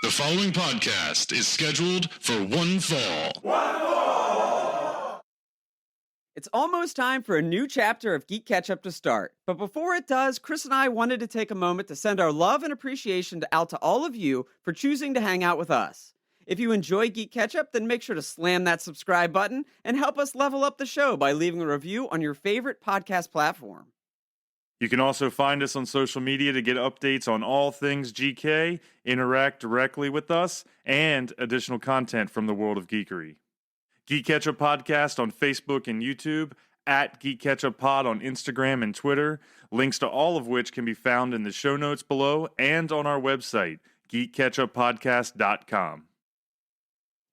The following podcast is scheduled for one fall. It's almost time for a new chapter of GeeK KetchUp to start. But before it does, Chris and I wanted to take a moment to send our love and appreciation out to all of you for choosing to hang out with us. If you enjoy GeeK KetchUp, then make sure to slam that subscribe button and help us level up the show by leaving a review on your favorite podcast platform. You can also find us on social media to get updates on all things GK, interact directly with us, and additional content from the world of geekery. GeeK KetchUp Podcast on Facebook and YouTube, at GeeK KetchUp Pod on Instagram and Twitter, links to all of which can be found in the show notes below and on our website, GeeKKetchUpPodcast.com.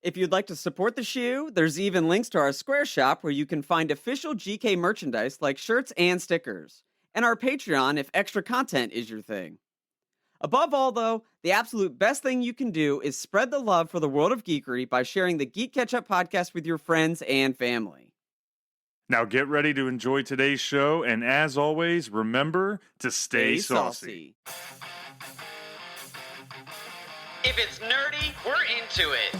If you'd like to support the show, there's even links to our Square shop where you can find official GK merchandise like shirts and stickers, and our Patreon if extra content is your thing. Above all, though, the absolute best thing you can do is spread the love for the world of geekery by sharing the GeeK KetchUp podcast with your friends and family. Now get ready to enjoy today's show, and as always, remember to stay saucy. If it's nerdy, we're into it.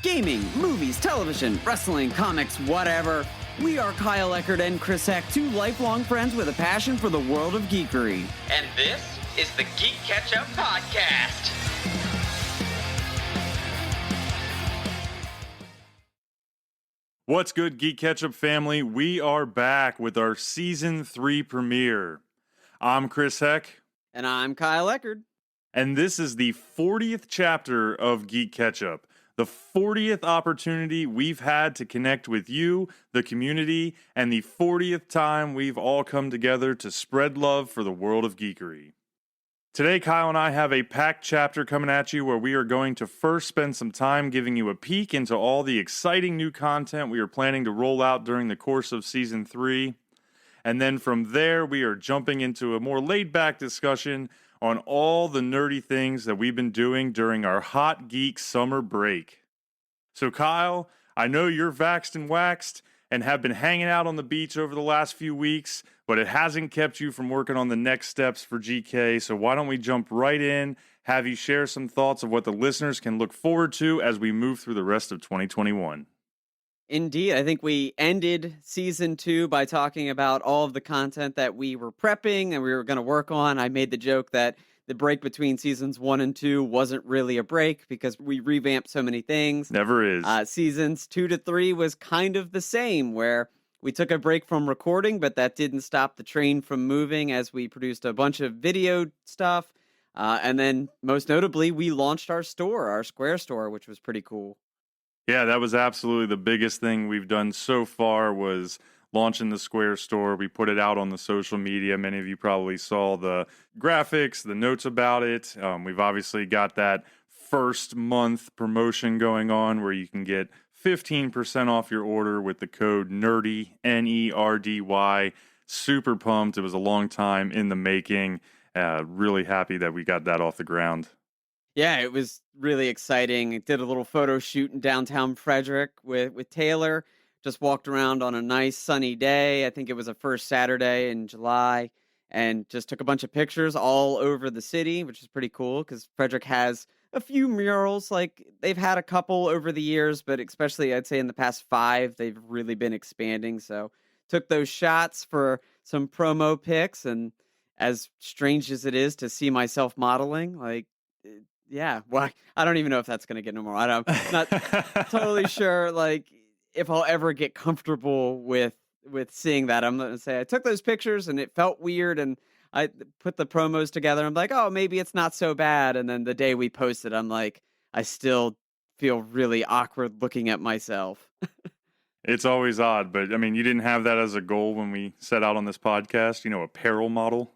Gaming, movies, television, wrestling, comics, whatever. We are Kyle Eckert and Chris Heck, two lifelong friends with a passion for the world of geekery. And this is the GeeK KetchUp Podcast. What's good, GeeK KetchUp family? We are back with our Season 3 premiere. I'm Chris Heck. And I'm Kyle Eckert. And this is the 40th chapter of GeeK KetchUp. The 40th opportunity we've had to connect with you, the community, and the 40th time we've all come together to spread love for the world of geekery. Today, Kyle and I have a packed chapter coming at you where we are going to first spend some time giving you a peek into all the exciting new content we are planning to roll out during the course of Season 3. And then from there, we are jumping into a more laid-back discussion on all the nerdy things that we've been doing during our Hot Geek summer break. So Kyle, I know you're vaxxed and waxed and have been hanging out on the beach over the last few weeks, but it hasn't kept you from working on the next steps for GK, so why don't we jump right in, have you share some thoughts of what the listeners can look forward to as we move through the rest of 2021. Indeed, I think we ended Season 2 by talking about all of the content that we were prepping and we were going to work on. I made the joke that the break between Seasons 1 and 2 wasn't really a break because we revamped so many things. Never is. Seasons 2 to 3 was kind of the same, where we took a break from recording, but that didn't stop the train from moving as we produced a bunch of video stuff. And then, most notably, we launched our store, our Square store, which was pretty cool. Yeah, that was absolutely the biggest thing we've done so far was launching the Square store. We put it out on the social media. Many of you probably saw the graphics, the notes about it. We've obviously got that first month promotion going on where you can get 15% off your order with the code NERDY, NERDY. Super pumped. It was a long time in the making. Really happy that we got that off the ground. Yeah, it was really exciting. I did a little photo shoot in downtown Frederick with Taylor. Just walked around on a nice sunny day. I think it was the first Saturday in July, and just took a bunch of pictures all over the city, which is pretty cool because Frederick has a few murals. Like, they've had a couple over the years, but especially I'd say in the past 5, they've really been expanding. So took those shots for some promo pics, and as strange as it is to see myself modeling, like, yeah, well, I don't even know if that's going to get no more. I'm not totally sure, like, if I'll ever get comfortable with seeing that. I'm going to say I took those pictures and it felt weird, and I put the promos together. I'm like, oh, maybe it's not so bad. And then the day we posted, I'm like, I still feel really awkward looking at myself. It's always odd, but I mean, you didn't have that as a goal when we set out on this podcast, apparel model?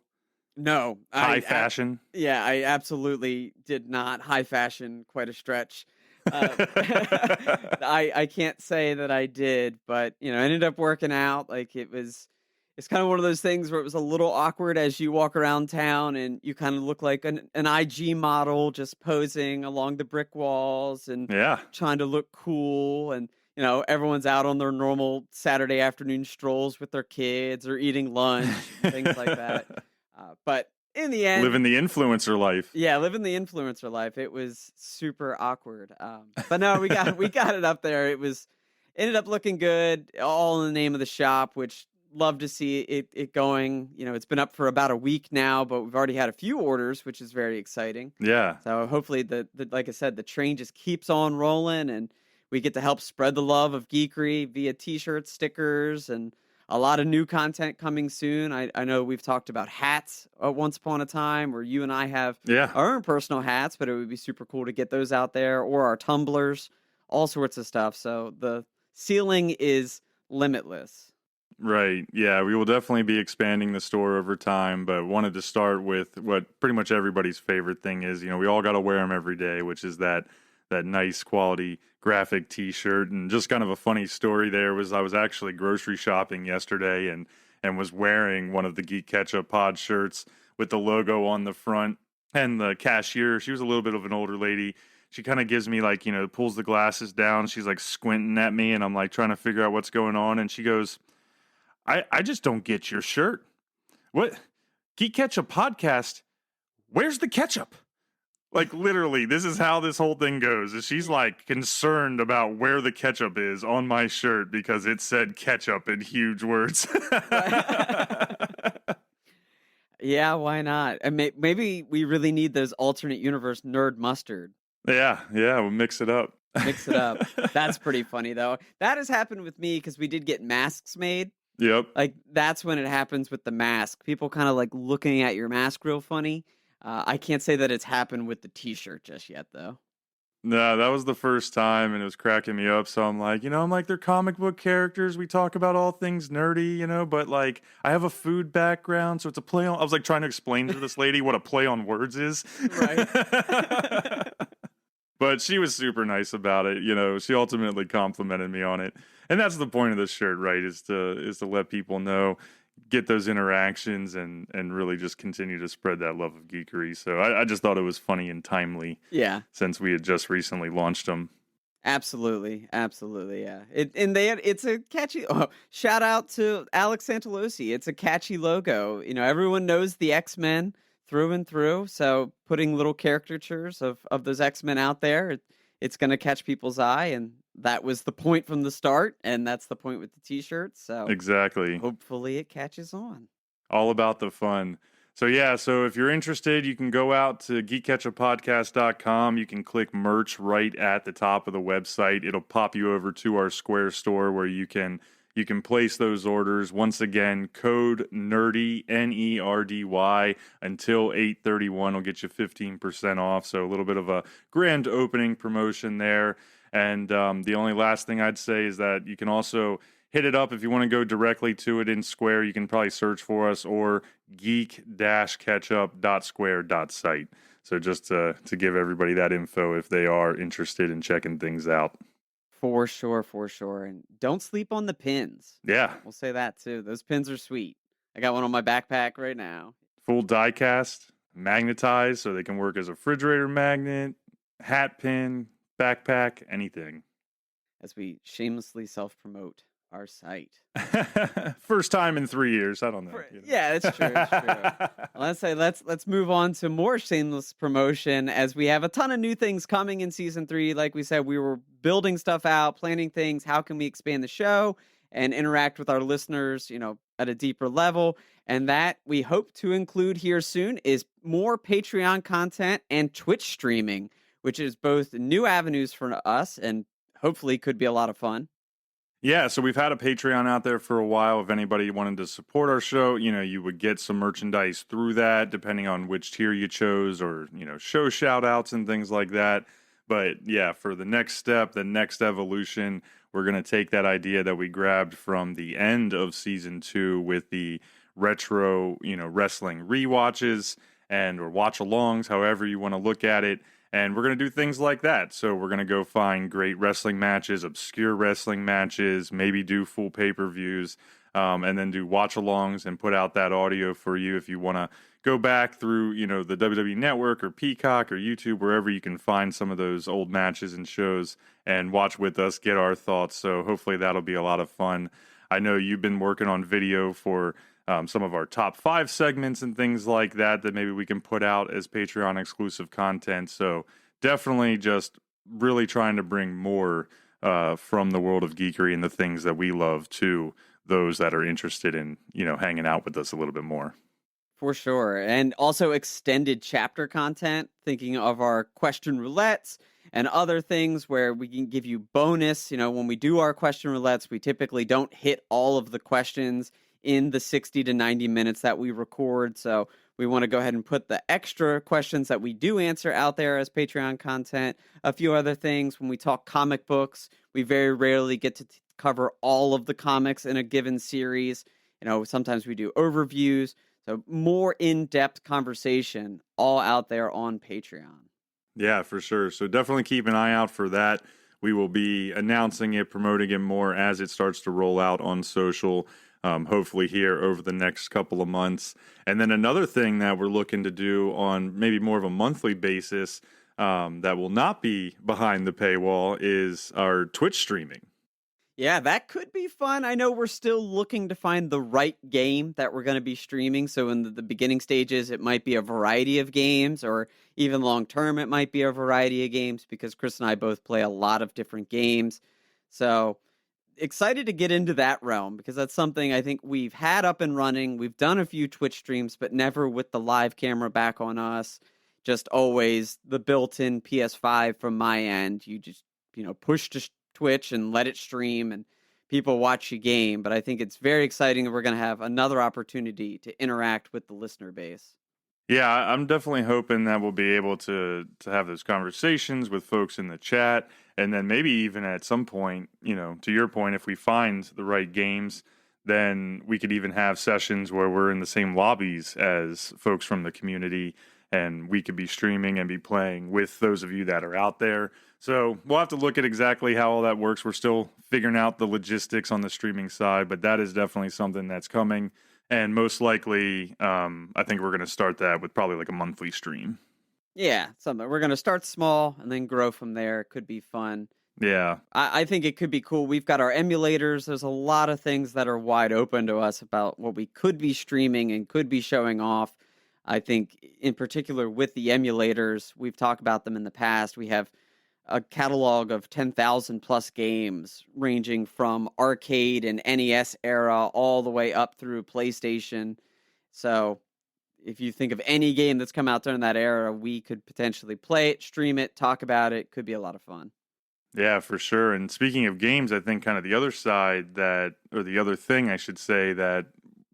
No. High fashion? Yeah, I absolutely did not. High fashion, quite a stretch. I can't say that I did, but, I ended up working out. Like, it's kind of one of those things where it was a little awkward as you walk around town and you kind of look like an IG model just posing along the brick walls and trying to look cool. And, everyone's out on their normal Saturday afternoon strolls with their kids or eating lunch, things like that. But in the end, living the influencer life. yeah, living the influencer life. It was super awkward. But no, we got it up there. Ended up looking good, all in the name of the shop, which love to see it going. You know, it's been up for about a week now, but we've already had a few orders, which is very exciting. Yeah. So hopefully the like I said, the train just keeps on rolling, and we get to help spread the love of geekery via t-shirts, stickers, and a lot of new content coming soon. I know we've talked about hats once upon a time, where you and I have our own personal hats, but it would be super cool to get those out there, or our tumblers, all sorts of stuff. So the ceiling is limitless. Right. Yeah, we will definitely be expanding the store over time, but wanted to start with what pretty much everybody's favorite thing is. You know, we all got to wear them every day, which is that nice quality graphic t-shirt. And just kind of a funny story there was I was actually grocery shopping yesterday and was wearing one of the GeeK KetchUp pod shirts with the logo on the front. And the cashier, she was a little bit of an older lady. She kind of gives me like, you know, pulls the glasses down. She's like squinting at me, and I'm like trying to figure out what's going on. And she goes, I just don't get your shirt. What? GeeK KetchUp podcast? Where's the ketchup? Like, literally, this is how this whole thing goes. Is she's like concerned about where the ketchup is on my shirt because it said ketchup in huge words. Yeah, why not? And maybe we really need those alternate universe nerd mustard. Yeah, we'll mix it up. Mix it up. That's pretty funny, though. That has happened with me because we did get masks made. Yep. Like, that's when it happens with the mask. People kind of like looking at your mask real funny. I can't say that it's happened with the t-shirt just yet, though. No, that was the first time, and it was cracking me up. So I'm like, they're comic book characters. We talk about all things nerdy, but like, I have a food background, so it's a play on. I was like trying to explain to this lady what a play on words is. Right. But she was super nice about it. She ultimately complimented me on it. And that's the point of this shirt, right? Is to let people know, get those interactions, and really just continue to spread that love of geekery. So I just thought it was funny and timely. Yeah. Since we had just recently launched them. Absolutely. Yeah. It's a catchy. Oh, shout out to Alex Santalosi. It's a catchy logo. Everyone knows the X-Men through and through. So putting little caricatures of those X-Men out there, it's going to catch people's eye, and that was the point from the start, and that's the point with the t-shirts. So exactly. Hopefully it catches on. All about the fun. So if you're interested, you can go out to geekketchuppodcast.com. You can click merch right at the top of the website. It'll pop you over to our Square store where you can place those orders. Once again, code NERDY, NERDY, until 8/31 will get you 15% off. So a little bit of a grand opening promotion there. And the only last thing I'd say is that you can also hit it up if you want to go directly to it in Square. You can probably search for us, or geek-ketchup.square.site. So just to give everybody that info if they are interested in checking things out. For sure. And don't sleep on the pins. Yeah. We'll say that too. Those pins are sweet. I got one on my backpack right now. Full die cast, magnetized, so they can work as a refrigerator magnet, hat pin, backpack, anything. As we shamelessly self-promote our site. First time in 3 years. I don't know. Yeah, it's true. Let's move on to more shameless promotion, as we have a ton of new things coming in season 3. Like we said, we were building stuff out, planning things. How can we expand the show and interact with our listeners, at a deeper level? And that we hope to include here soon is more Patreon content and Twitch streaming, which is both new avenues for us and hopefully could be a lot of fun. Yeah, so we've had a Patreon out there for a while. If anybody wanted to support our show, you would get some merchandise through that, depending on which tier you chose, or, show shout outs and things like that. But yeah, for the next step, the next evolution, we're going to take that idea that we grabbed from the end of season 2 with the retro, wrestling rewatches or watch alongs, however you want to look at it. And we're going to do things like that. So we're going to go find great wrestling matches, obscure wrestling matches, maybe do full pay-per-views, and then do watch-alongs and put out that audio for you if you want to go back through, the WWE Network or Peacock or YouTube, wherever you can find some of those old matches and shows, and watch with us, get our thoughts. So hopefully that'll be a lot of fun. I know you've been working on video for some of our top 5 segments and things like that maybe we can put out as Patreon exclusive content. So definitely just really trying to bring more from the world of geekery and the things that we love to those that are interested in, hanging out with us a little bit more. For sure. And also extended chapter content, thinking of our question roulettes and other things where we can give you bonus. When we do our question roulettes, we typically don't hit all of the questions in the 60 to 90 minutes that we record. So we want to go ahead and put the extra questions that we do answer out there as Patreon content. A few other things. When we talk comic books, we very rarely get to cover all of the comics in a given series. Sometimes we do overviews. So more in-depth conversation all out there on Patreon. Yeah, for sure. So definitely keep an eye out for that. We will be announcing it, promoting it more as it starts to roll out on social, hopefully here over the next couple of months. And then another thing that we're looking to do on maybe more of a monthly basis that will not be behind the paywall is our Twitch streaming. Yeah, that could be fun. I know we're still looking to find the right game that we're going to be streaming. So in the beginning stages, it might be a variety of games, or even long term, it might be a variety of games, because Chris and I both play a lot of different games. So excited to get into that realm, because that's something I think we've had up and running. We've done a few Twitch streams, but never with the live camera back on us. Just always the built-in PS5 from my end. You just, push to Twitch and let it stream and people watch you game. But I think it's very exciting that we're going to have another opportunity to interact with the listener base. Yeah, I'm definitely hoping that we'll be able to have those conversations with folks in the chat, and then maybe even at some point, to your point, if we find the right games, then we could even have sessions where we're in the same lobbies as folks from the community, and we could be streaming and be playing with those of you that are out there. So we'll have to look at exactly how all that works. We're still figuring out the logistics on the streaming side, but that is definitely something that's coming. And most likely, I think we're going to start that with probably like a monthly stream. Yeah, something. We're going to start small and then grow from there. It could be fun. Yeah. I think it could be cool. We've got our emulators. There's a lot of things that are wide open to us about what we could be streaming and could be showing off. I think in particular with the emulators, we've talked about them in the past. We have a catalog of 10,000 plus games ranging from arcade and NES era all the way up through PlayStation. So if you think of any game that's come out during that era, we could potentially play it, stream it, talk about it. Could be a lot of fun. Yeah, for sure. And speaking of games, I think kind of the other side or the other thing I should say that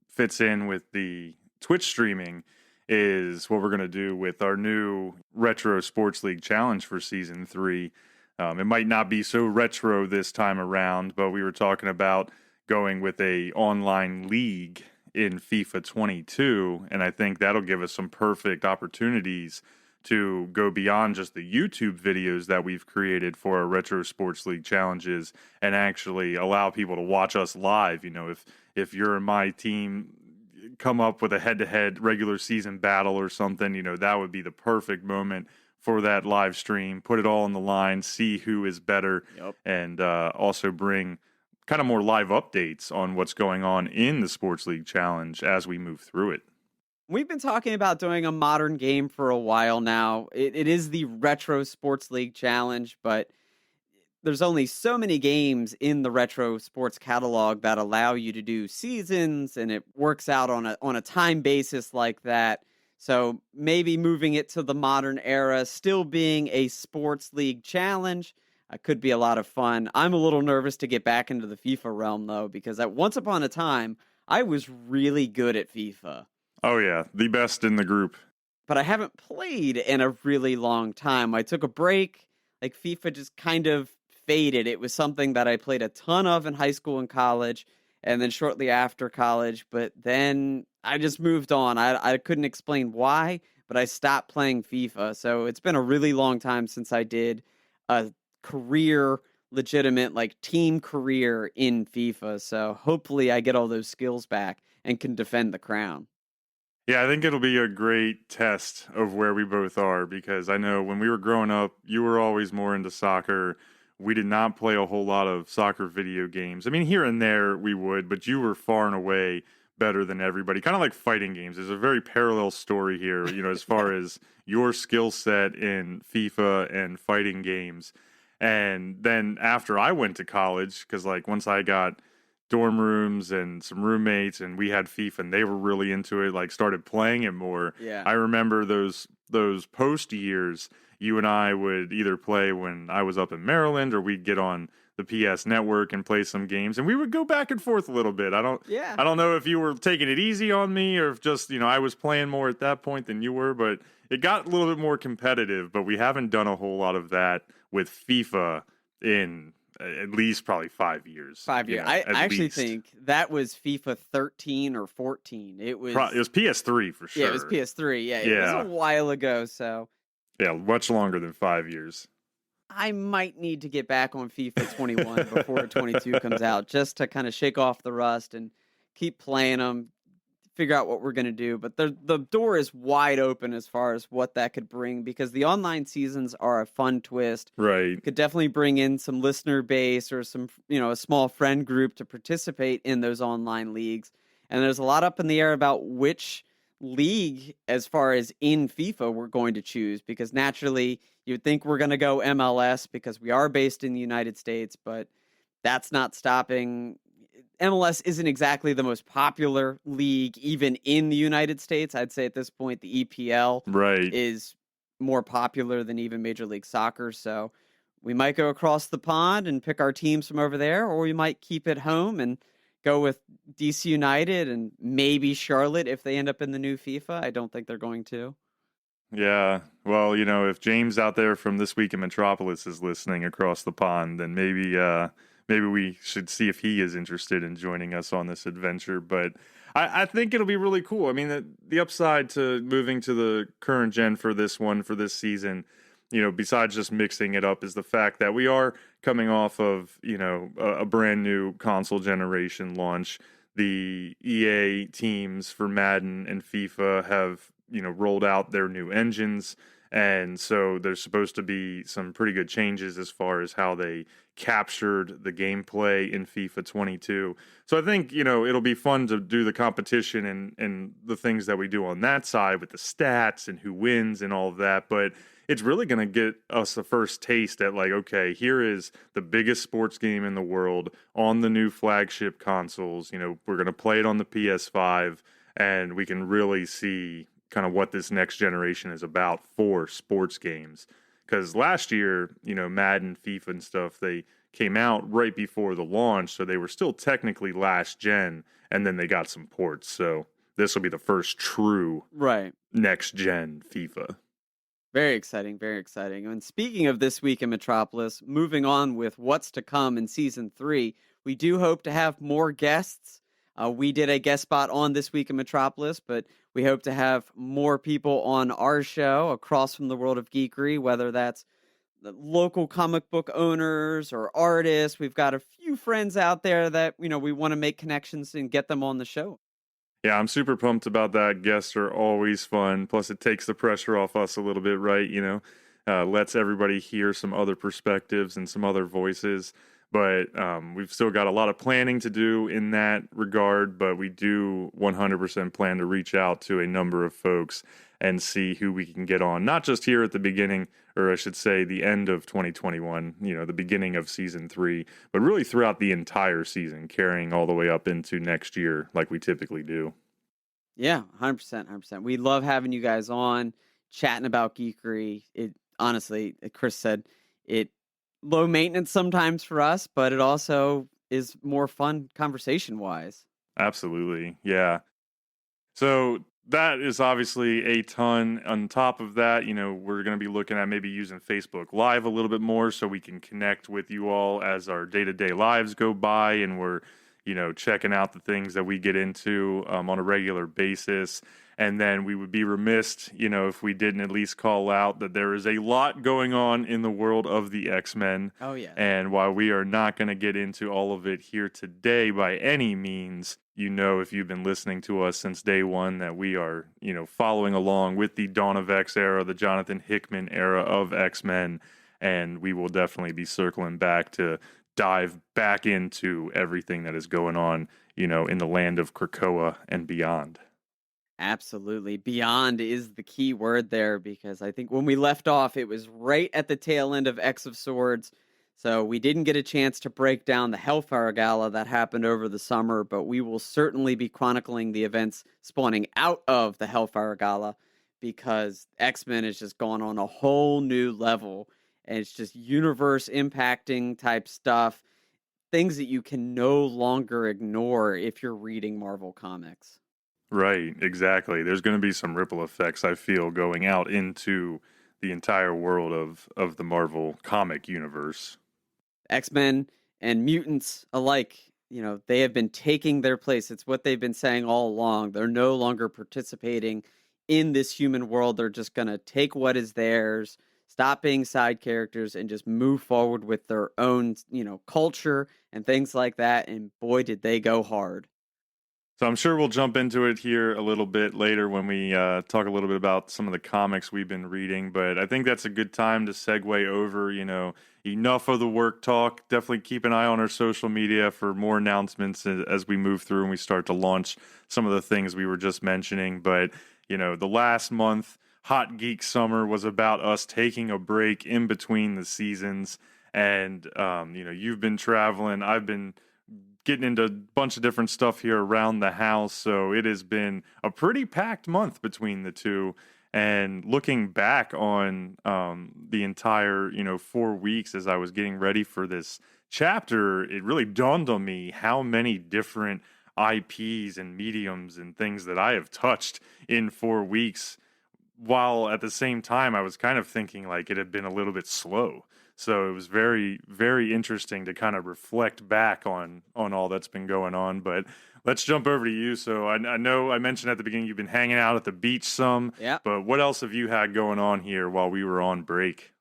fits in with the Twitch streaming is what we're going to do with our new Retro Sports League Challenge for Season 3. It might not be so retro this time around, but we were talking about going with a online league in FIFA 22, and I think that'll give us some perfect opportunities to go beyond just the YouTube videos that we've created for our Retro Sports League challenges and actually allow people to watch us live. If you're in my team, come up with a head-to-head regular season battle or something, that would be the perfect moment for that live stream. Put it all on the line, see who is better, and also bring kind of more live updates on what's going on in the Sports League Challenge as we move through it. We've been talking about doing a modern game for a while now. It is the Retro Sports League Challenge, but there's only so many games in the Retro Sports catalog that allow you to do seasons, and it works out on a time basis like that. So maybe moving it to the modern era, still being a sports league challenge, could be a lot of fun. I'm a little nervous to get back into the FIFA realm, though, because at once upon a time, I was really good at FIFA. Oh, yeah, the best in the group. But I haven't played in a really long time. I took a break. Like, FIFA just kind of faded. It was something that I played a ton of in high school and college, and then shortly after college. But then I just moved on. I couldn't explain why, but I stopped playing FIFA. So it's been a really long time since I did a career, legitimate, like team career in FIFA. So hopefully I get all those skills back and can defend the crown. Yeah, I think it'll be a great test of where we both are, because I know when we were growing up, you were always more into soccer. We did not play a whole lot of soccer video games. I mean, here and there we would, but you were far and away better than everybody. Kind of like fighting games. There's a very parallel story here, as far as your skill set in FIFA and fighting games. And then after I went to college, because like once I got dorm rooms and some roommates and we had FIFA and they were really into it, like started playing it more. Yeah. I remember those post years, you and I would either play when I was up in Maryland or we'd get on the PS network and play some games, and we would go back and forth a little bit. I don't know if you were taking it easy on me or if just, I was playing more at that point than you were, but it got a little bit more competitive. But we haven't done a whole lot of that with FIFA in at least probably 5 years. 5 years. I actually think that was FIFA 13 or 14. It was PS3 for sure. Yeah, it was PS3. Yeah, it was a while ago. So yeah, much longer than 5 years. I might need to get back on FIFA 21 before 22 comes out, just to kind of shake off the rust and keep playing them, figure out what we're going to do. But the door is wide open as far as what that could bring, because the online seasons are a fun twist. Right. You could definitely bring in some listener base or some, a small friend group to participate in those online leagues. And there's a lot up in the air about which league, as far as in FIFA, we're going to choose, because naturally you'd think we're going to go MLS because we are based in the United States, but that's not stopping. MLS isn't exactly the most popular league even in the United States. I'd say at this point the EPL is more popular than even Major League Soccer. So we might go across the pond and pick our teams from over there, or we might keep it home and go with DC United and maybe Charlotte if they end up in the new FIFA. I don't think they're going to. Yeah. Well, if James out there from This Week in Metropolis is listening across the pond, then maybe we should see if he is interested in joining us on this adventure. But I think it'll be really cool. I mean, the upside to moving to the current gen for this season, besides just mixing it up, is the fact that we are coming off of, a brand new console generation launch. The EA teams for Madden and FIFA have, rolled out their new engines. And so there's supposed to be some pretty good changes as far as how they captured the gameplay in FIFA 22. So I think, it'll be fun to do the competition and the things that we do on that side with the stats and who wins and all of that. But it's really going to get us the first taste at like, okay, here is the biggest sports game in the world on the new flagship consoles. We're going to play it on the PS5 and we can really see kind of what this next generation is about for sports games. Because last year, Madden, FIFA and stuff, they came out right before the launch, so they were still technically last gen, and then they got some ports. So this will be the first true next gen FIFA. Very exciting, very exciting. And speaking of This Week in Metropolis, moving on with what's to come in Season 3, we do hope to have more guests. We did a guest spot on This Week in Metropolis, but we hope to have more people on our show across from the world of geekery, whether that's the local comic book owners or artists. We've got a few friends out there that, we want to make connections and get them on the show. Yeah, I'm super pumped about that. Guests are always fun. Plus, it takes the pressure off us a little bit, right? Lets everybody hear some other perspectives and some other voices. But we've still got a lot of planning to do in that regard, but we do 100% plan to reach out to a number of folks and see who we can get on, not just here at the beginning, or I should say the end of 2021, the beginning of Season 3, but really throughout the entire season, carrying all the way up into next year like we typically do. Yeah, 100%, 100%. We love having you guys on, chatting about geekery. It honestly, Chris said, it low maintenance sometimes for us, but it also is more fun conversation-wise. Absolutely, yeah. So that is obviously a ton. On top of that, we're going to be looking at maybe using Facebook Live a little bit more so we can connect with you all as our day-to-day lives go by and we're, checking out the things that we get into on a regular basis. And then we would be remiss, if we didn't at least call out that there is a lot going on in the world of the X-Men. Oh, yeah. And while we are not going to get into all of it here today by any means, if you've been listening to us since day one, that we are, following along with the Dawn of X era, the Jonathan Hickman era of X-Men. And we will definitely be circling back to dive back into everything that is going on, in the land of Krakoa and beyond. Absolutely. Beyond is the key word there because I think when we left off, it was right at the tail end of X of Swords. So we didn't get a chance to break down the Hellfire Gala that happened over the summer, but we will certainly be chronicling the events spawning out of the Hellfire Gala because X-Men has just gone on a whole new level. And it's just universe impacting type stuff, things that you can no longer ignore if you're reading Marvel Comics. Right, exactly. There's going to be some ripple effects, I feel, going out into the entire world of the Marvel comic universe. X-Men and mutants alike, they have been taking their place. It's what they've been saying all along. They're no longer participating in this human world. They're just going to take what is theirs, stop being side characters, and just move forward with their own, culture and things like that. And boy, did they go hard. So I'm sure we'll jump into it here a little bit later when we talk a little bit about some of the comics we've been reading. But I think that's a good time to segue over, enough of the work talk. Definitely keep an eye on our social media for more announcements as we move through and we start to launch some of the things we were just mentioning. But, the last month, Hot Geek Summer was about us taking a break in between the seasons. And, you've been traveling. I've been getting into a bunch of different stuff here around the house. So it has been a pretty packed month between the two. And looking back on the entire, 4 weeks as I was getting ready for this chapter, it really dawned on me how many different IPs and mediums and things that I have touched in 4 weeks. While at the same time, I was kind of thinking like it had been a little bit slow. So it was very, very interesting to kind of reflect back on all that's been going on. But let's jump over to you. So I know I mentioned at the beginning you've been hanging out at the beach some. Yeah. But what else have you had going on here while we were on break?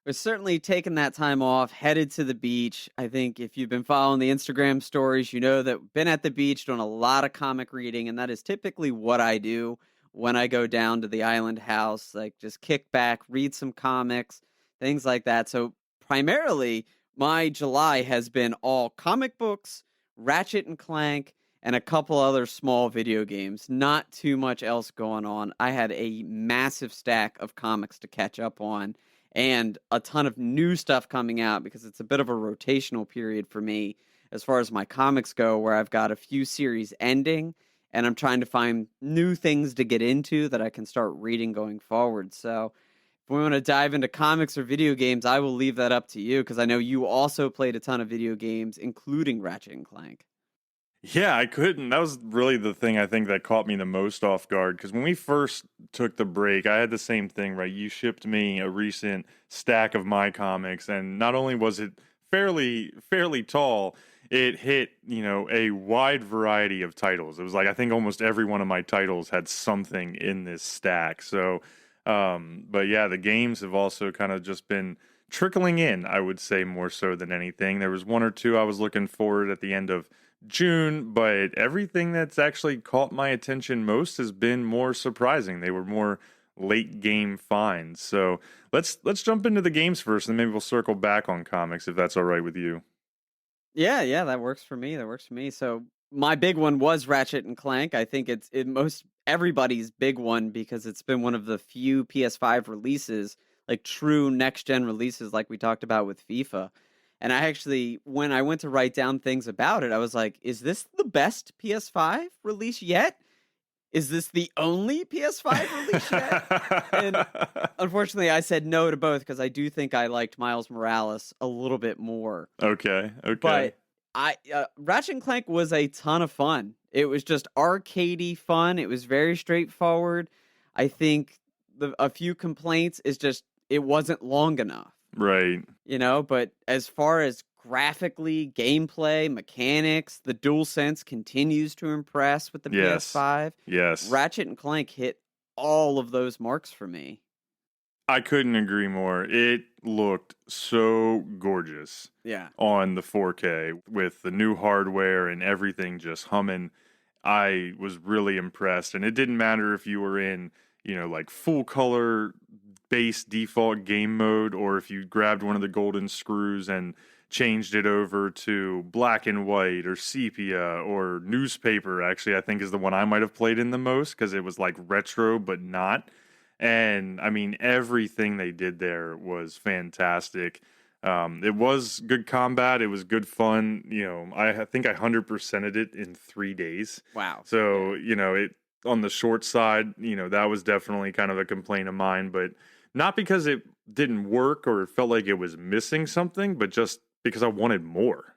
We're certainly taking that time off, headed to the beach. I think if you've been following the Instagram stories, you know that been at the beach doing a lot of comic reading, and that is typically what I do when I go down to the island house, like just kick back, read some comics, things like that. So primarily, my July has been all comic books, Ratchet and Clank, and a couple other small video games. Not too much else going on. I had a massive stack of comics to catch up on and a ton of new stuff coming out because it's a bit of a rotational period for me as far as my comics go, where I've got a few series ending and I'm trying to find new things to get into that I can start reading going forward. So if we want to dive into comics or video games, I will leave that up to you because I know you also played a ton of video games, including Ratchet and Clank. Yeah, I couldn't. That was really the thing I think that caught me the most off guard. Because when we first took the break, I had the same thing, right? You shipped me a recent stack of my comics, and not only was it fairly tall, it hit, a wide variety of titles. It was like I think almost every one of my titles had something in this stack. So, but yeah, the games have also kind of just been trickling in, I would say, more so than anything. There was one or two I was looking forward at the end of June, but everything that's actually caught my attention most has been more surprising. They were more late game finds. So let's jump into the games first, and maybe we'll circle back on comics if that's all right with you. Yeah, that works for me. That works for me. So my big one was Ratchet and Clank. I think it's most everybody's big one because it's been one of the few PS5 releases, like true next gen releases, like we talked about with FIFA. And I actually, when I went to write down things about it, I was like, is this the best PS5 release yet? Is this the only PS5 release yet? And unfortunately, I said no to both because I do think I liked Miles Morales a little bit more. Okay. But Ratchet and Clank was a ton of fun. It was just arcadey fun. It was very straightforward. I think a few complaints is just it wasn't long enough. Right. But as far as graphically, gameplay, mechanics, the DualSense continues to impress with the PS5. Yes. Ratchet and Clank hit all of those marks for me. I couldn't agree more. It looked so gorgeous. Yeah. On the 4K with the new hardware and everything just humming. I was really impressed. And it didn't matter if you were in, like full color base default game mode, or if you grabbed one of the golden screws and changed it over to black and white or sepia or newspaper, actually, I think is the one I might have played in the most because it was like retro, but not. And I mean, everything they did there was fantastic. It was good combat. It was good fun. I think I 100%ed it in 3 days. Wow. So, it on the short side, that was definitely kind of a complaint of mine, but not because it didn't work or it felt like it was missing something, but just because I wanted more.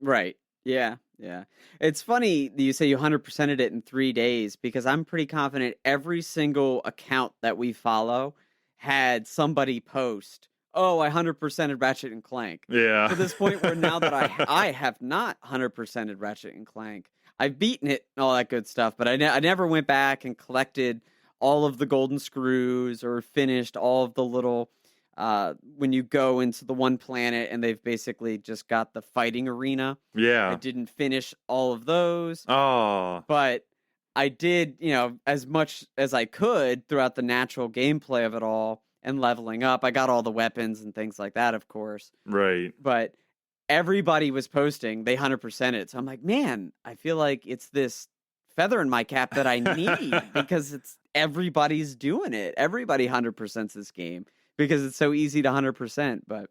Right. Yeah. Yeah. It's funny that you say you 100%ed it in 3 days because I'm pretty confident every single account that we follow had somebody post, "Oh, I 100%ed Ratchet and Clank." Yeah. To this point where now that I have not 100%ed Ratchet and Clank, I've beaten it and all that good stuff, but I never went back and collected all of the golden screws or finished all of the little when you go into the one planet and they've basically just got the fighting arena. I Yeah. didn't finish all of those, Oh, but I did, as much as I could throughout the natural gameplay of it all and leveling up. I got all the weapons and things like that, of course. right. But everybody was posting they 100% it. So I'm like, man, I feel like it's this feather in my cap that I need because it's everybody's doing it. Everybody 100%s this game because it's so easy to 100%. But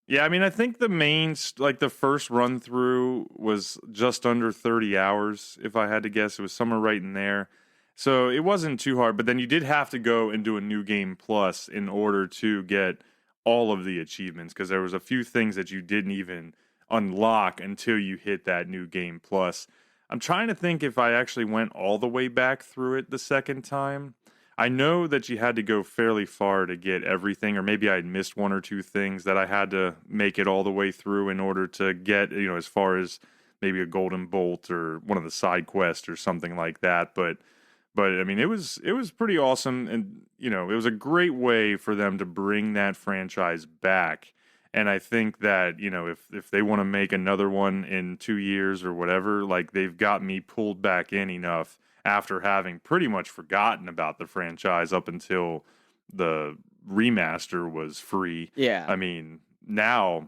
Yeah, I mean, I think the first run through was just under 30 hours, if I had to guess. It was somewhere right in there. So it wasn't too hard, but then you did have to go and do a new game plus in order to get all of the achievements because there was a few things that you didn't even unlock until you hit that new game plus. I'm trying to think if I actually went all the way back through it the second time. I know that you had to go fairly far to get everything, or maybe I had missed one or two things that I had to make it all the way through in order to get, as far as maybe a golden bolt or one of the side quests or something like that. But I mean, it was pretty awesome, and it was a great way for them to bring that franchise back. And I think that if they want to make another one in 2 years or whatever, like they've got me pulled back in enough after having pretty much forgotten about the franchise up until the remaster was free. yeah. I mean, now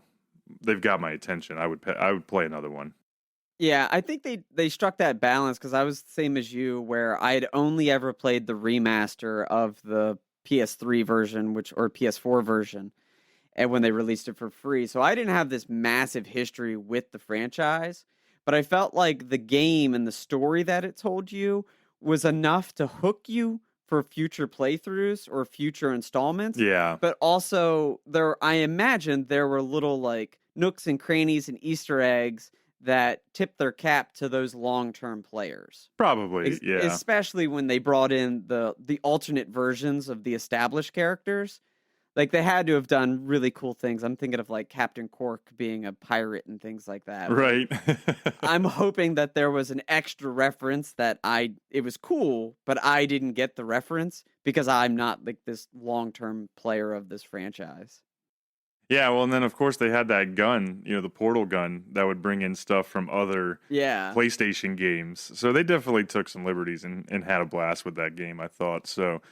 they've got my attention. I would play another one. Yeah, I think they struck that balance because I was the same as you, where I had only ever played the remaster of the PS3 version, or PS4 version, and when they released it for free. So I didn't have this massive history with the franchise, but I felt like the game and the story that it told you was enough to hook you for future playthroughs or future installments. Yeah, But also I imagine there were little like nooks and crannies and Easter eggs that tipped their cap to those long-term players. probably. Yeah, Especially when they brought in the alternate versions of the established characters. Like they had to have done really cool things. I'm thinking of like Captain Cork being a pirate and things like that. right. I'm hoping that there was an extra reference that it was cool, but I didn't get the reference because I'm not like this long-term player of this franchise. Yeah, well, and then of course they had that gun, the portal gun that would bring in stuff from other Yeah. PlayStation games. So they definitely took some liberties and had a blast with that game, I thought. So,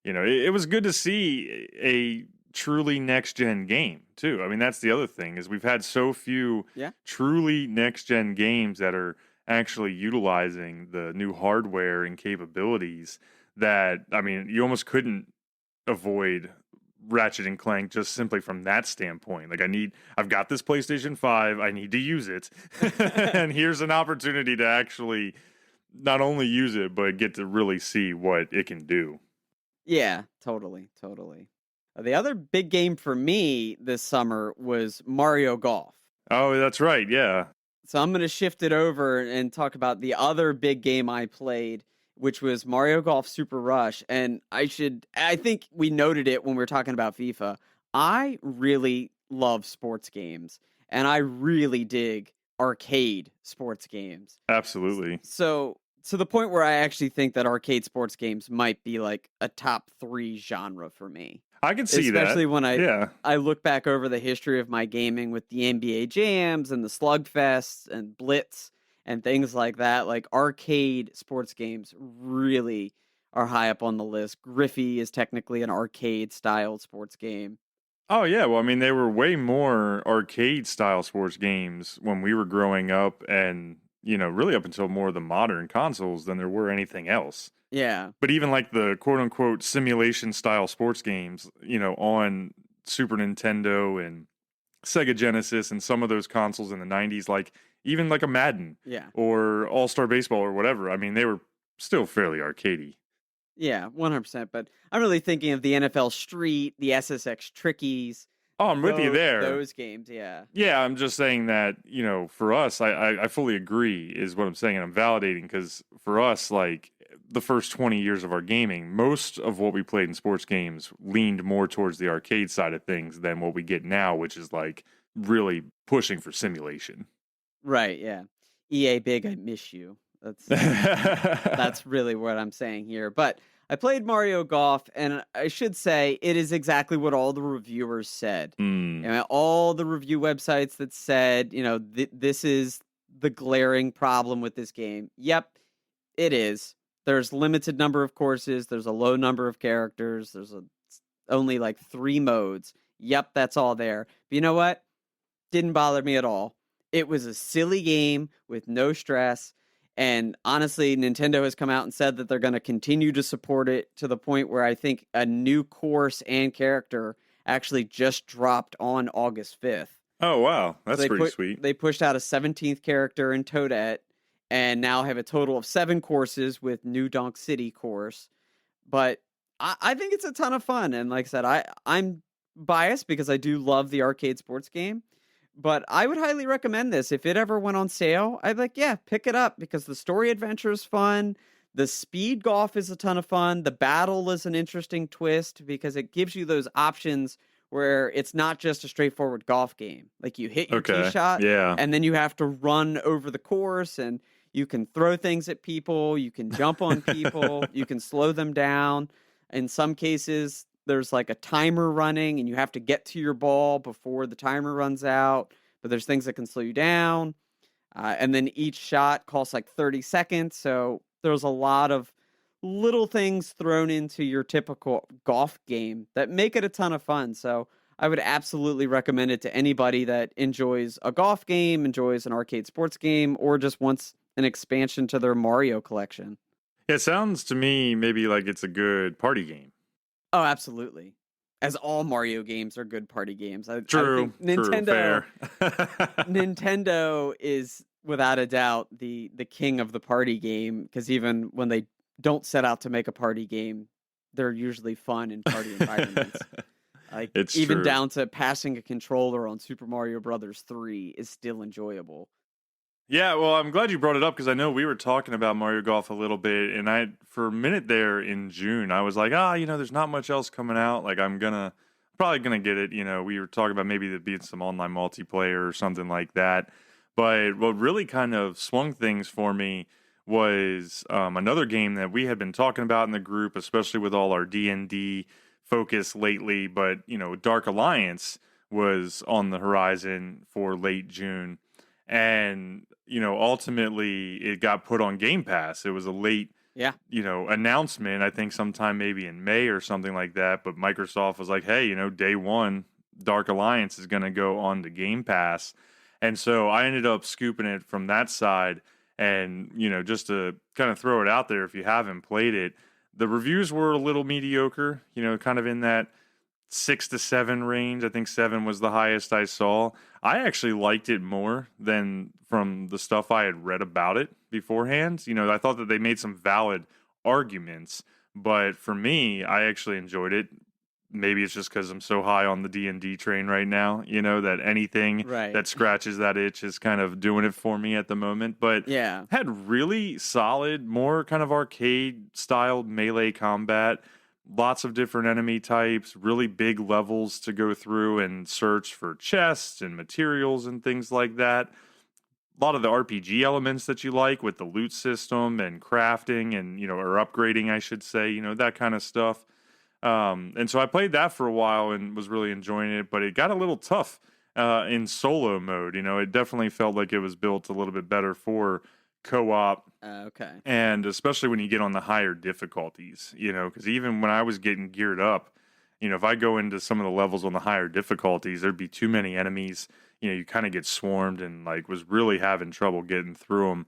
it was good to see a truly next gen game too. I mean, that's the other thing is we've had so few Yeah. truly next gen games that are actually utilizing the new hardware and capabilities that, I mean, you almost couldn't avoid Ratchet and Clank just simply from that standpoint. Like I've got this PlayStation 5, I need to use it. And here's an opportunity to actually not only use it, but get to really see what it can do. Yeah, totally. The other big game for me this summer was Mario Golf. Oh, that's right. Yeah. So I'm going to shift it over and talk about the other big game I played, which was Mario Golf Super Rush. And I think we noted it when we were talking about FIFA. I really love sports games, and I really dig arcade sports games. Absolutely. So to the point where I actually think that arcade sports games might be like a top 3 genre for me. I can see that. Especially when Yeah. I look back over the history of my gaming with the NBA Jams and the Slugfests and Blitz and things like that. Like arcade sports games really are high up on the list. Griffey is technically an arcade style sports game. Oh yeah, well I mean they were way more arcade style sports games when we were growing up and really up until more of the modern consoles than there were anything else. Yeah. But even like the quote unquote simulation style sports games, on Super Nintendo and Sega Genesis and some of those consoles in the 90s, like even like a Madden Yeah. or All Star Baseball or whatever. I mean, they were still fairly arcadey. Yeah, 100%. But I'm really thinking of the NFL Street, the SSX Trickies, Oh, I'm with you there. those games. Yeah. Yeah, I'm just saying that, for us, I fully agree, is what I'm saying. And I'm validating because for us, like the first 20 years of our gaming, most of what we played in sports games leaned more towards the arcade side of things than what we get now, which is like really pushing for simulation. Right. Yeah. EA Big, I miss you. That's really what I'm saying here. But I played Mario Golf, and I should say it is exactly what all the reviewers said. Mm, And all the review websites that said, this is the glaring problem with this game. Yep, it is. There's limited number of courses. There's a low number of characters. Only like 3 modes. Yep, that's all there. But you know what? Didn't bother me at all. It was a silly game with no stress. And honestly, Nintendo has come out and said that they're going to continue to support it to the point where I think a new course and character actually just dropped on August 5th. oh wow, that's So pretty sweet. they pushed out a 17th character in Toadette and now have a total of 7 courses with New Donk City course. But I think it's a ton of fun. And like I said, I'm biased because I do love the arcade sports game. But I would highly recommend this. If it ever went on sale, I'd be like, yeah, pick it up because the story adventure is fun. The speed golf is a ton of fun. The battle is an interesting twist because it gives you those options where it's not just a straightforward golf game. Like you hit your tee Okay, shot yeah. and then you have to run over the course and you can throw things at people, you can jump on people, you can slow them down. In some cases, there's like a timer running and you have to get to your ball before the timer runs out, but there's things that can slow you down. And then each shot costs like 30 seconds. So there's a lot of little things thrown into your typical golf game that make it a ton of fun. So I would absolutely recommend it to anybody that enjoys a golf game, enjoys an arcade sports game, or just wants an expansion to their Mario collection. It sounds to me maybe like it's a good party game. Oh, absolutely. As all Mario games are good party games. I True, think Nintendo fair. Nintendo is without a doubt the king of the party game because even when they don't set out to make a party game, they're usually fun in party environments. Like It's even true. down to passing a controller on Super Mario Brothers 3 is still enjoyable. Yeah, well, I'm glad you brought it up because I know we were talking about Mario Golf a little bit, and for a minute there in June, I was like, there's not much else coming out. Like, probably gonna get it. We were talking about maybe there being some online multiplayer or something like that. But what really kind of swung things for me was another game that we had been talking about in the group, especially with all our D&D focus lately. But Dark Alliance was on the horizon for late June. And ultimately it got put on Game Pass. It was a late Yeah. announcement, I think sometime maybe in May or something like that, but Microsoft was like, hey, day one Dark Alliance is going to go on to Game Pass. And so I ended up scooping it from that side. And just to kind of throw it out there, if you haven't played it, the reviews were a little mediocre, kind of in that 6 to 7 range. I think 7 was the highest I saw. I actually liked it more than from the stuff I had read about it beforehand. I thought that they made some valid arguments, but for me, I actually enjoyed it. Maybe it's just because I'm so high on the D&D train right now, that anything Right. that scratches that itch is kind of doing it for me at the moment. But Yeah. had really solid, more kind of arcade style melee combat. Lots of different enemy types, really big levels to go through and search for chests and materials and things like that. A lot of the RPG elements that you like with the loot system and crafting and, or upgrading, I should say, that kind of stuff. And so I played that for a while and was really enjoying it, but it got a little tough in solo mode. It definitely felt like it was built a little bit better for co-op. Okay. And especially when you get on the higher difficulties, because even when I was getting geared up, if I go into some of the levels on the higher difficulties, there'd be too many enemies. You kind of get swarmed, and like was really having trouble getting through them.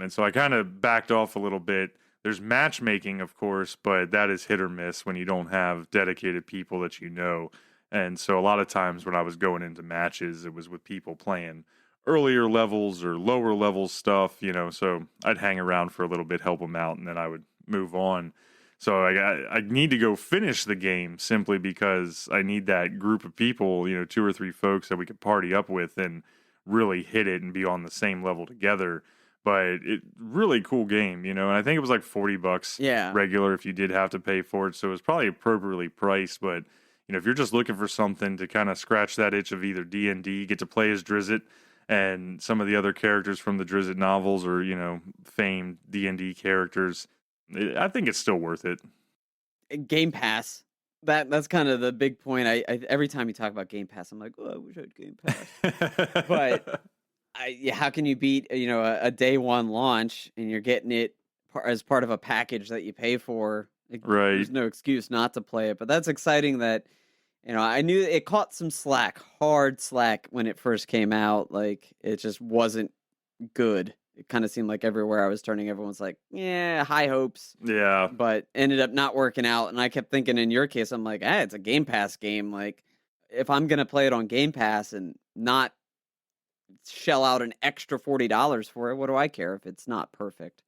And so I kind of backed off a little bit. There's matchmaking, of course, but that is hit or miss when you don't have dedicated people that you know. And so a lot of times when I was going into matches, it was with people playing earlier levels or lower level stuff, so I'd hang around for a little bit, help them out, and then I would move on. So I need to go finish the game simply because I need that group of people, 2 or 3 folks that we could party up with and really hit it and be on the same level together. But it really cool game, and I think it was like $40 Yeah. regular if you did have to pay for it. So it was probably appropriately priced. But if you're just looking for something to kind of scratch that itch of either D&D, get to play as Drizzt and some of the other characters from the Drizzt novels, or famed D&D characters, I think it's still worth it. Game Pass. That's kind of the big point. I every time you talk about Game Pass, I'm like, oh, I wish I had Game Pass. But how can you beat a day one launch and you're getting it as part of a package that you pay for? Right. There's no excuse not to play it. But that's exciting that I knew it caught some hard slack when it first came out. Like it just wasn't good. It kind of seemed like everywhere I was turning, everyone's like, yeah, high hopes. Yeah. But ended up not working out. And I kept thinking in your case, I'm like, it's a Game Pass game. Like, if I'm going to play it on Game Pass and not shell out an extra $40 for it, what do I care if it's not perfect?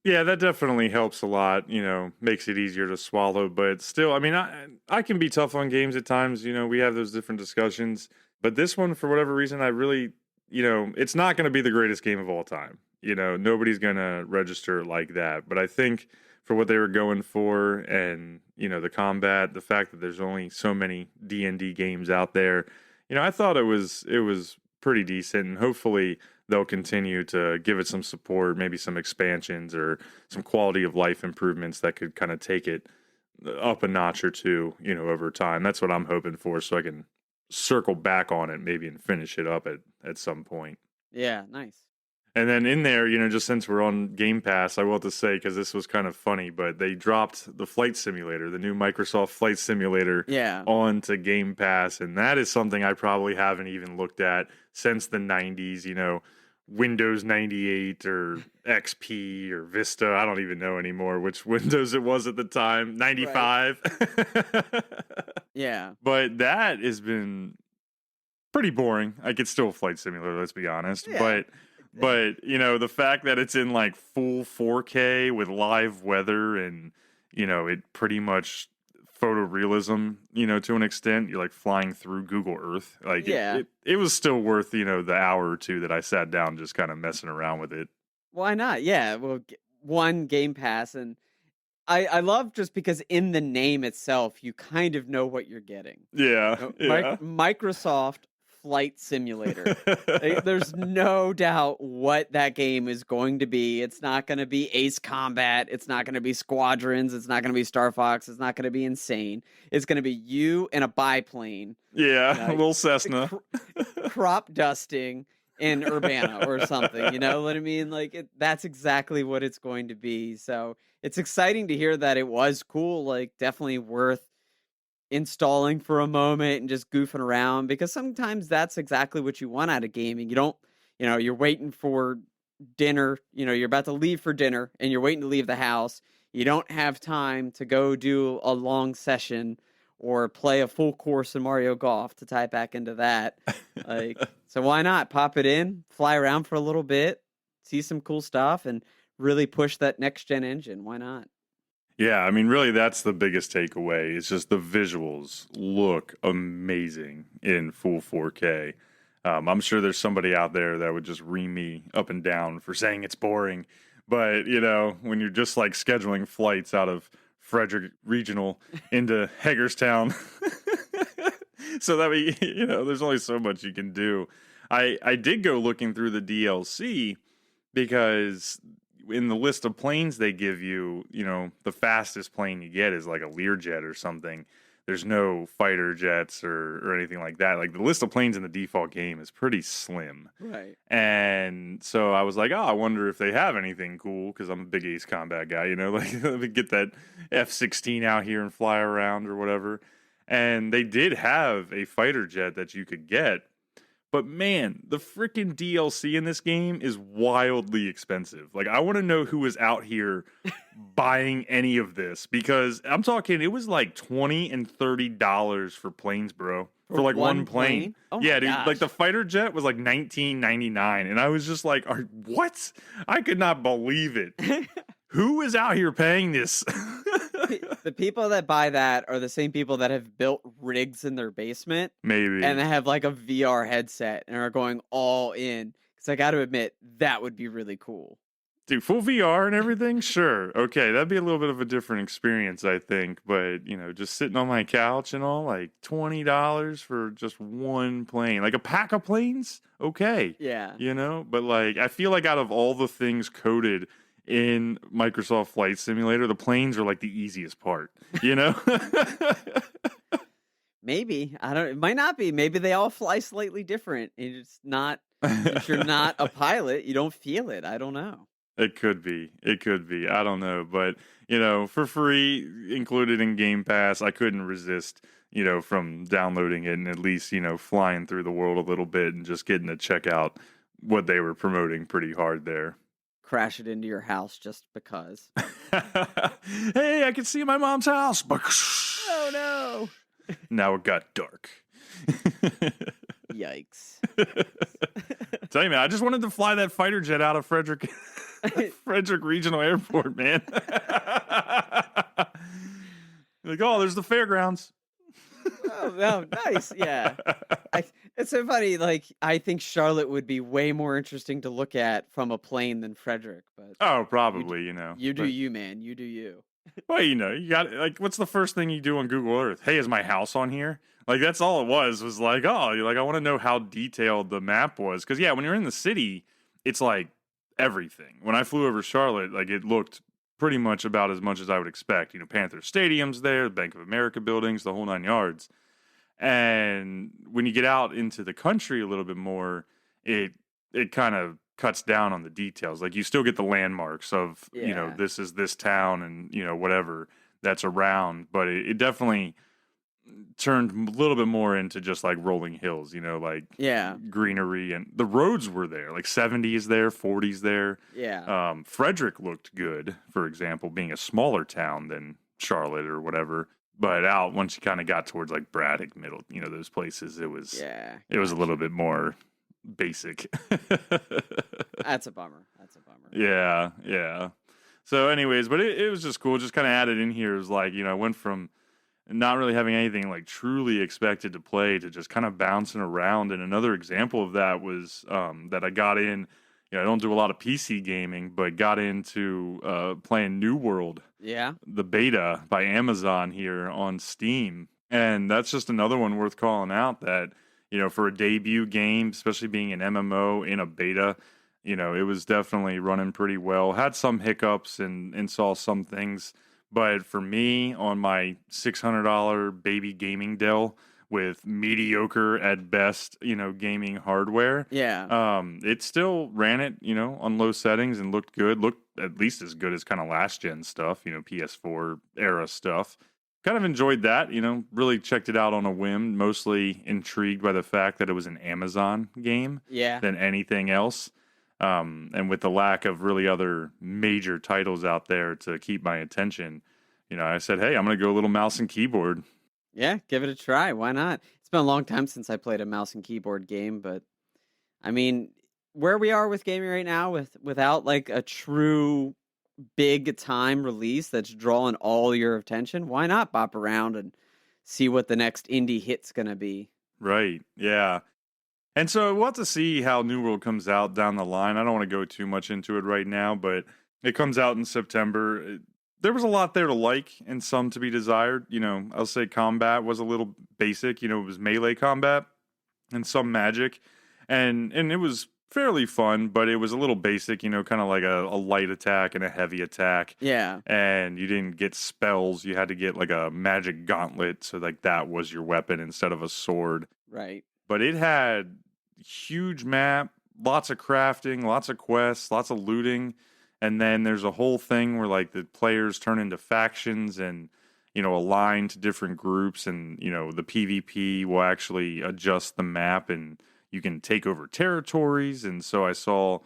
Yeah, that definitely helps a lot, makes it easier to swallow. But still, I mean, I can be tough on games at times. We have those different discussions. But this one, for whatever reason, I really... it's not going to be the greatest game of all time. Nobody's going to register like that. But I think for what they were going for and, the combat, the fact that there's only so many D&D games out there, I thought it was pretty decent. And hopefully they'll continue to give it some support, maybe some expansions or some quality of life improvements that could kind of take it up a notch or two, over time. That's what I'm hoping for, so I can circle back on it maybe and finish it up at some point. Yeah, nice. And then in there, just since we're on Game Pass, I will have to say, because this was kind of funny, but they dropped the flight simulator, the new Microsoft Flight Simulator, onto Game Pass. And that is something I probably haven't even looked at since the 90s, Windows 98 or XP or Vista. I don't even know anymore which Windows it was at the time. 95. Right. Yeah. But that has been pretty boring. I could still Flight Simulator, let's be honest. Yeah. But the fact that it's in like full 4K with live weather and, it pretty much photorealism, to an extent, you're like flying through Google Earth. Like it was still worth, the hour or two that I sat down just kind of messing around with it. Why not? Yeah. Well, one Game Pass, and I love just because in the name itself, you kind of know what you're getting. Yeah. Microsoft Flight Simulator. There's no doubt what that game is going to be. It's not going to be Ace Combat. It's not going to be Squadrons. It's not going to be Star Fox. It's not going to be Insane. It's going to be you in a biplane. Yeah, a little Cessna. Crop dusting in Urbana or something. You know what I mean? Like that's exactly what it's going to be. So it's exciting to hear that it was cool. Like definitely worth installing for a moment and just goofing around, because sometimes that's exactly what you want out of gaming. You don't, you're waiting for dinner, you're about to leave for dinner and you're waiting to leave the house. You don't have time to go do a long session or play a full course in Mario Golf to tie back into that. So why not pop it in, fly around for a little bit, see some cool stuff, and really push that next gen engine? Why not? Yeah, I mean, really, that's the biggest takeaway. It's just the visuals look amazing in full 4K. I'm sure there's somebody out there that would just ream me up and down for saying it's boring. But, when you're just like scheduling flights out of Frederick Regional into Hagerstown, so that we, there's only so much you can do. I did go looking through the DLC because in the list of planes they give you, the fastest plane you get is like a Learjet or something. there's no fighter jets or anything like that. Like the list of planes in the default game is pretty slim. Right. And so I was like, oh, I wonder if they have anything cool, because I'm a big Ace Combat guy, you know, like let me get that F-16 out here and fly around or whatever. And they did have a fighter jet that you could get. But man, the freaking DLC in this game is wildly expensive. Like, I want to know who is out here buying any of this, because I'm talking, it was like $20 and $30 for planes, bro. For like one plane. Oh yeah, dude. gosh. Like the fighter jet was like $19.99, and I was just like, what? I could not believe it. Who is out here paying this? The people that buy that are the same people that have built rigs in their basement. Maybe. And they have like a VR headset and are going all in. Because I got to admit, that would be really cool. Dude, full VR and everything? Sure. Okay, that'd be a little bit of a different experience, I think. But, you know, just sitting on my couch and all, like $20 for just one plane. Like a pack of planes? Okay. Yeah. You know? But, like, I feel like out of all the things coded in Microsoft Flight Simulator, the planes are like the easiest part, you know? Maybe. I don't, it might not be. Maybe they all fly slightly different. It's not, if you're not a pilot, you don't feel it. I don't know. It could be. It could be. I don't know. But, you know, for free, included in Game Pass, I couldn't resist, you know, from downloading it and at least, you know, flying through the world a little bit and just getting to check out what they were promoting pretty hard there. Crash it into your house just because. Hey, I can see my mom's house. Oh, no. Now it got dark. Yikes. Tell you, man, I just wanted to fly that fighter jet out of Frederick Regional Airport, man. Like, oh, there's the fairgrounds. Oh, nice. Yeah. It's so funny. Like, I think Charlotte would be way more interesting to look at from a plane than Frederick. But Oh, probably, you know. you do But- you, man. You do you. Well, you know, you got, like, what's the first thing you do on Google Earth? Hey, is my house on here? Like, that's all it was like, oh, you're like, I want to know how detailed the map was. Because, yeah, when you're in the city, it's like everything. When I flew over Charlotte, like, it looked pretty much about as much as I would expect. You know, Panther Stadium's there, the Bank of America buildings, the whole 9 yards. And when you get out into the country a little bit more, it kind of cuts down on the details. Like, you still get the landmarks of, you know, Yeah. this is this town and, you know, whatever that's around. But it definitely turned a little bit more into just like rolling hills, you know, like Yeah. greenery, and the roads were there, like 70s there, 40s there. Yeah. Frederick looked good, for example, being a smaller town than Charlotte or whatever. But out once you kind of got towards like Braddock, Middle, you know, those places, it was Yeah. a little bit more basic. That's a bummer. That's a bummer. Yeah. So, anyways, but it was just cool. Just kind of added in here. It was like, you know, I went from not really having anything like truly expected to play to just kind of bouncing around. And another example of that was that I got in. You know, I don't do a lot of PC gaming, but got into playing New World, Yeah. the beta by Amazon here on Steam. And that's just another one worth calling out that, you know, for a debut game, especially being an MMO in a beta, you know, it was definitely running pretty well. Had some hiccups and saw some things. But for me, on my $600 baby gaming Dell with mediocre at best, you know, gaming hardware, Yeah. it still ran it, you know, on low settings and looked good. Looked at least as good as kind of last gen stuff, you know, PS4 era stuff. Kind of enjoyed that, you know, really checked it out on a whim, mostly intrigued by the fact that it was an Amazon game Yeah. than anything else. And with the lack of really other major titles out there to keep my attention, you know, I said, hey, I'm going to go a little mouse and keyboard. Yeah, give it a try. Why not? It's been a long time since I played a mouse and keyboard game, but I mean, where we are with gaming right now, without like a true big time release that's drawing all your attention, why not bop around and see what the next indie hit's gonna be? Right. Yeah. And so we'll have to see how New World comes out down the line. I don't want to go too much into it right now, but it comes out in September. There was a lot there to like and some to be desired. You know, I'll say combat was a little basic. You know, it was melee combat and some magic. And it was fairly fun, but it was a little basic, kind of like a light attack and a heavy attack. Yeah. And you didn't get spells. You had to get like a magic gauntlet. So like that was your weapon instead of a sword. Right. But it had huge map, lots of crafting, lots of quests, lots of looting. And then there's a whole thing where like the players turn into factions and, align to different groups. And, the PvP will actually adjust the map and you can take over territories. And so I saw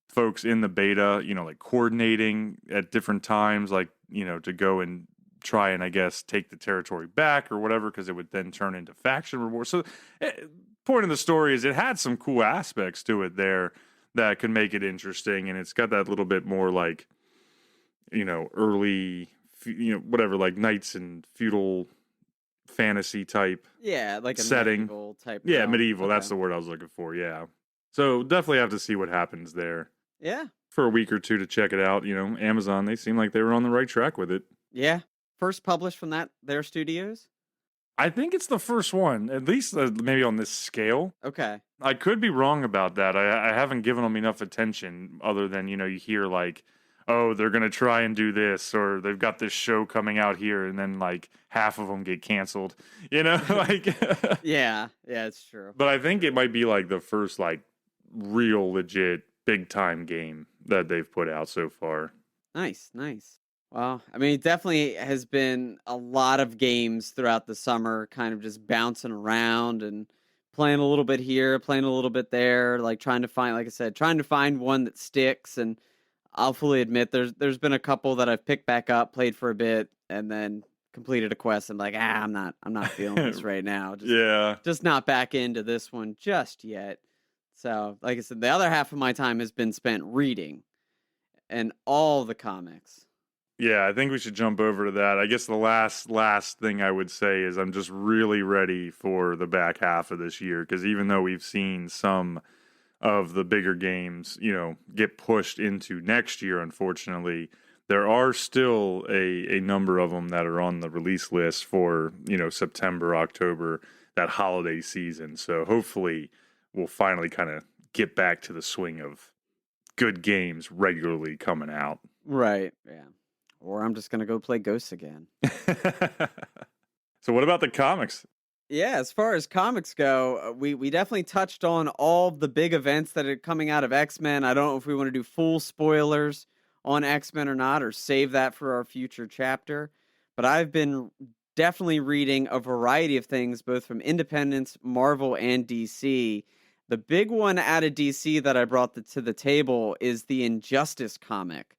folks in the beta, like coordinating at different times, like, to go and try and, I guess, take the territory back or whatever, because it would then turn into faction rewards. So, point of the story is it had some cool aspects to it there that could make it interesting. And it's got that little bit more like, early, whatever, like knights and feudal fantasy type. Yeah, like a setting. medieval type. Yeah, realm. medieval. Okay. That's the word I was looking for. Yeah. So definitely have to see what happens there Yeah. for a week or two to check it out. Amazon, they seem like they were on the right track with it. Yeah. First published from their studios? I think it's the first one, at least maybe on this scale. Okay. I could be wrong about that. I haven't given them enough attention other than, you hear like, oh, they're going to try and do this, or they've got this show coming out here, and then like half of them get canceled, like. Yeah, it's true. But I think it might be like the first like real legit big time game that they've put out so far. Nice. Well, I mean, it definitely has been a lot of games throughout the summer, kind of just bouncing around and playing a little bit here, playing a little bit there, like trying to find one that sticks. And I'll fully admit there's been a couple that I've picked back up, played for a bit, and then completed a quest. I'm like, I'm not feeling this right now. Just not back into this one just yet. So, like I said, the other half of my time has been spent reading and all the comics. Yeah, I think we should jump over to that. I guess the last thing I would say is I'm just really ready for the back half of this year, because even though we've seen some of the bigger games, get pushed into next year, unfortunately, there are still a number of them that are on the release list for, September, October, that holiday season. So hopefully we'll finally kind of get back to the swing of good games regularly coming out. Right, yeah. Or I'm just going to go play Ghosts again. So what about the comics? Yeah, as far as comics go, we definitely touched on all the big events that are coming out of X-Men. I don't know if we want to do full spoilers on X-Men or not, or save that for our future chapter. But I've been definitely reading a variety of things, both from Independence, Marvel, and DC. The big one out of DC that I brought to the table is the Injustice comic.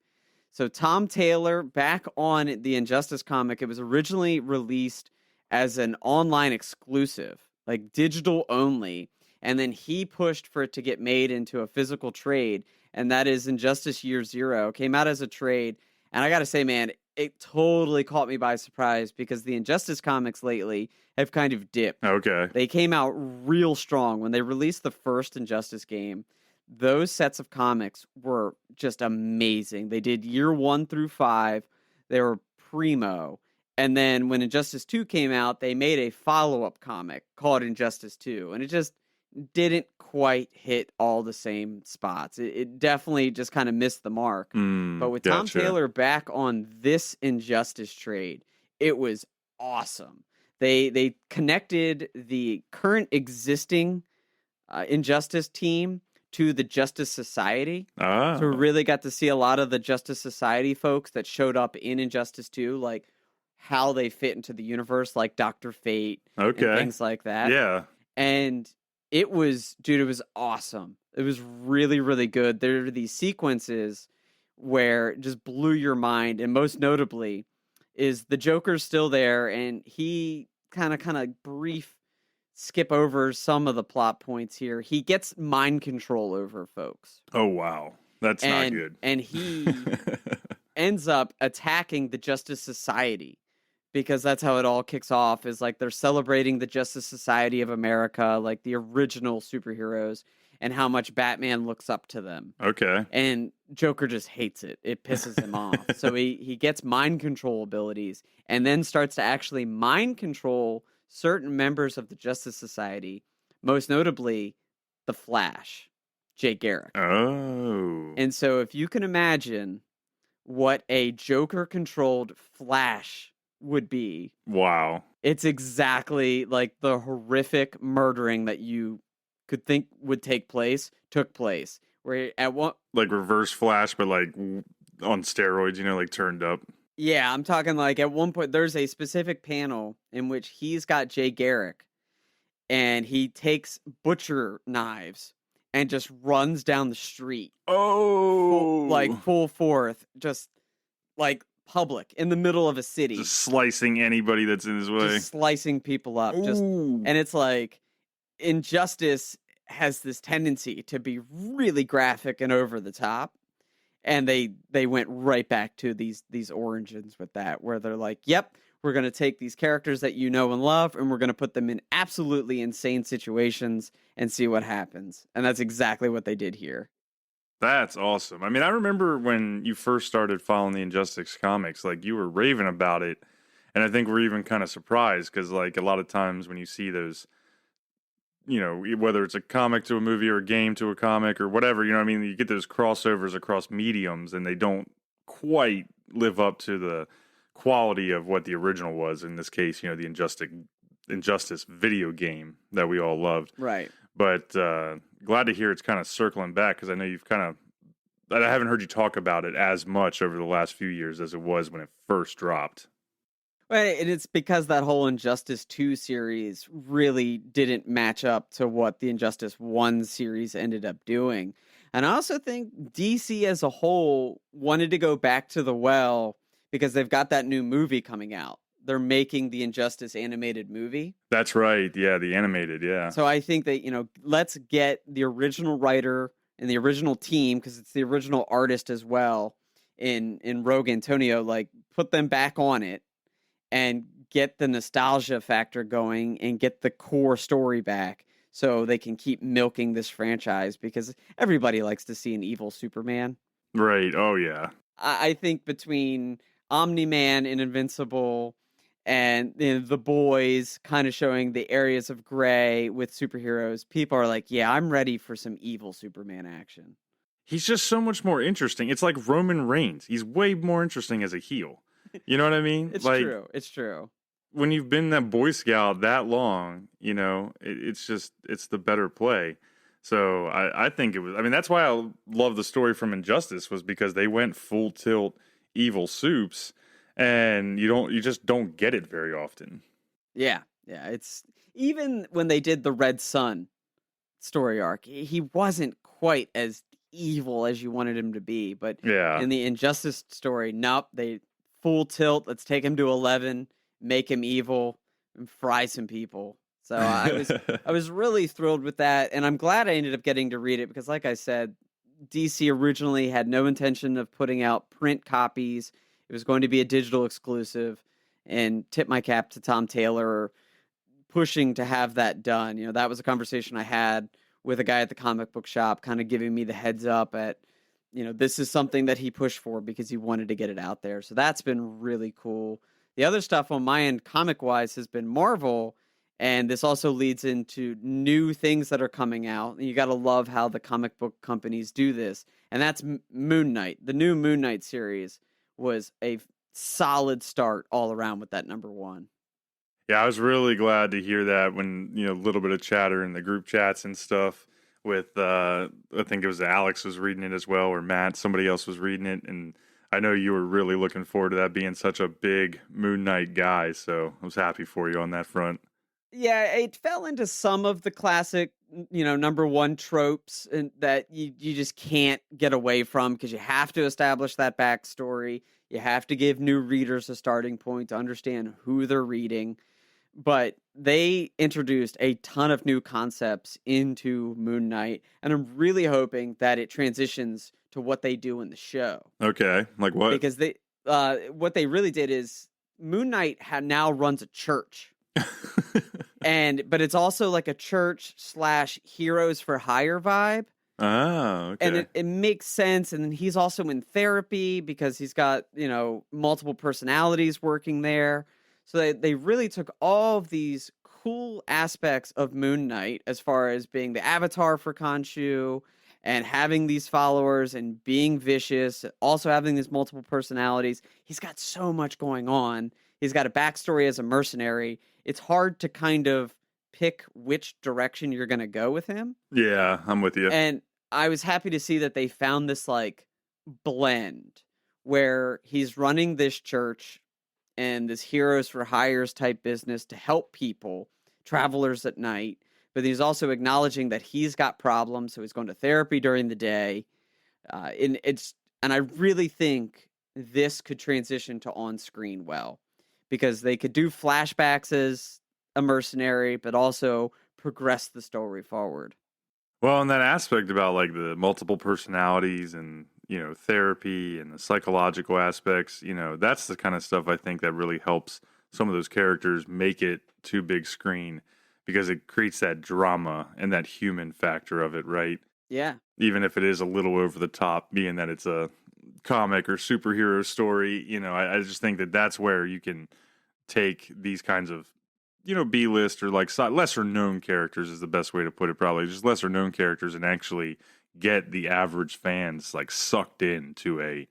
So Tom Taylor, back on the Injustice comic, it was originally released as an online exclusive, like digital only. And then he pushed for it to get made into a physical trade. And that is Injustice Year Zero. Came out as a trade. And I got to say, man, it totally caught me by surprise, because the Injustice comics lately have kind of dipped. Okay. They came out real strong. When they released the first Injustice game, those sets of comics were just amazing. They did year 1 through 5. They were primo. And then when Injustice 2 came out, they made a follow-up comic called Injustice 2. And it just didn't quite hit all the same spots. It definitely just kind of missed the mark. But with Tom Taylor back on this Injustice trade, it was awesome. They connected the current existing Injustice team to the Justice Society. So we really got to see a lot of the Justice Society folks that showed up in Injustice 2, like how they fit into the universe, like Dr. Fate and things like that. Yeah. And it was awesome. It was really, really good. There are these sequences where it just blew your mind. And most notably is the Joker's still there, and he kind of brief skip over some of the plot points here. He gets mind control over folks. Oh, wow. That's not good. And he ends up attacking the Justice Society, because that's how it all kicks off, is like they're celebrating the Justice Society of America, like the original superheroes, and how much Batman looks up to them. Okay. And Joker just hates it. It pisses him off. So he gets mind control abilities, and then starts to actually mind control certain members of the Justice Society, most notably the Flash. Jay Garrick. Oh. And so if you can imagine what a Joker-controlled Flash would be, Wow. it's exactly like the horrific murdering that you could think would take place, took place. Where at one... Like Reverse Flash, but like on steroids, like turned up. Yeah, I'm talking like at one point, there's a specific panel in which he's got Jay Garrick, and he takes butcher knives and just runs down the street. Oh, Full forth, just like public in the middle of a city, just slicing anybody that's in his way, just slicing people up. And it's like Injustice has this tendency to be really graphic and over the top, and they went right back to these origins with that, where they're like, "Yep, we're going to take these characters that you know and love, and we're going to put them in absolutely insane situations and see what happens." And that's exactly what they did here. That's awesome. I mean, I remember when you first started following the Injustice comics, like you were raving about it. And I think we're even kind of surprised because, like, a lot of times when you see those, whether it's a comic to a movie or a game to a comic or whatever, I mean, you get those crossovers across mediums and they don't quite live up to the quality of what the original was. In this case, the Injustice video game that we all loved. Right. But glad to hear it's kind of circling back because I know you've I haven't heard you talk about it as much over the last few years as it was when it first dropped. Well, and it's because that whole Injustice 2 series really didn't match up to what the Injustice 1 series ended up doing. And I also think DC as a whole wanted to go back to the well because they've got that new movie coming out. They're making the Injustice animated movie. That's right. Yeah, the animated, yeah. So I think that, let's get the original writer and the original team, because it's the original artist as well, in Rogue Antonio, like put them back on it and get the nostalgia factor going and get the core story back so they can keep milking this franchise, because everybody likes to see an evil Superman. Right. Oh, yeah. I think between Omni-Man and Invincible and the boys kind of showing the areas of gray with superheroes, people are like, yeah, I'm ready for some evil Superman action. He's just so much more interesting. It's like Roman Reigns. He's way more interesting as a heel. You know what I mean? It's like, true. It's true. When you've been that Boy Scout that long, it's the better play. So I think it was, that's why I love the story from Injustice, was because they went full tilt evil soups. And you just don't get it very often. Yeah. It's even when they did the Red Sun story arc, he wasn't quite as evil as you wanted him to be. But yeah, in the Injustice story, nope, they full tilt. Let's take him to 11, make him evil, and fry some people. So I was really thrilled with that, and I'm glad I ended up getting to read it because, like I said, DC originally had no intention of putting out print copies. It was going to be a digital exclusive, and tip my cap to Tom Taylor pushing to have that done. That was a conversation I had with a guy at the comic book shop, kind of giving me the heads up at, this is something that he pushed for because he wanted to get it out there. So that's been really cool. The other stuff on my end, comic-wise, has been Marvel, and this also leads into new things that are coming out. And you got to love how the comic book companies do this, and that's Moon Knight. The new Moon Knight series was a solid start all around with that #1. Yeah, I was really glad to hear that when, a little bit of chatter in the group chats and stuff with, I think it was Alex was reading it as well, or Matt, somebody else was reading it. And I know you were really looking forward to that, being such a big Moon Knight guy. So I was happy for you on that front. Yeah, it fell into some of the classic, #1 tropes and that you just can't get away from, because you have to establish that backstory. You have to give new readers a starting point to understand who they're reading. But they introduced a ton of new concepts into Moon Knight, and I'm really hoping that it transitions to what they do in the show. Okay, like what? Because what they really did is Moon Knight now runs a church. But it's also like a church / heroes for hire vibe. Oh, okay. And it makes sense. And then he's also in therapy because he's got, multiple personalities working there. So they really took all of these cool aspects of Moon Knight as far as being the avatar for Khonshu and having these followers and being vicious, also having these multiple personalities. He's got so much going on. He's got a backstory as a mercenary. It's hard to kind of pick which direction you're going to go with him. Yeah, I'm with you. And I was happy to see that they found this like blend where he's running this church and this heroes for hires type business to help people, travelers at night. But he's also acknowledging that he's got problems, so he's going to therapy during the day. And I really think this could transition to on screen well, because they could do flashbacks as a mercenary, but also progress the story forward. Well, and that aspect about like the multiple personalities and, therapy and the psychological aspects, that's the kind of stuff I think that really helps some of those characters make it to big screen, because it creates that drama and that human factor of it, right? Yeah. Even if it is a little over the top, being that it's a comic or superhero story, I just think that that's where you can take these kinds of, B-list or like lesser known characters is the best way to put it, probably just lesser known characters, and actually get the average fans like sucked into a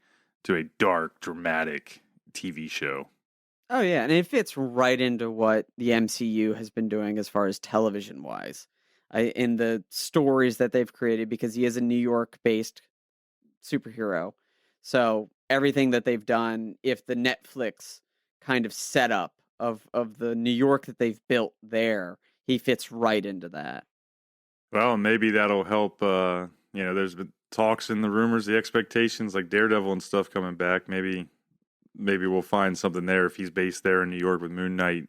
dark, dramatic TV show. Oh yeah, and it fits right into what the MCU has been doing as far as television wise, in the stories that they've created, because he is a New York based superhero. So everything that they've done, if the Netflix kind of setup of the New York that they've built there, he fits right into that. Well, maybe that'll help. There's been talks in the rumors, the expectations, like Daredevil and stuff coming back. Maybe we'll find something there if he's based there in New York with Moon Knight.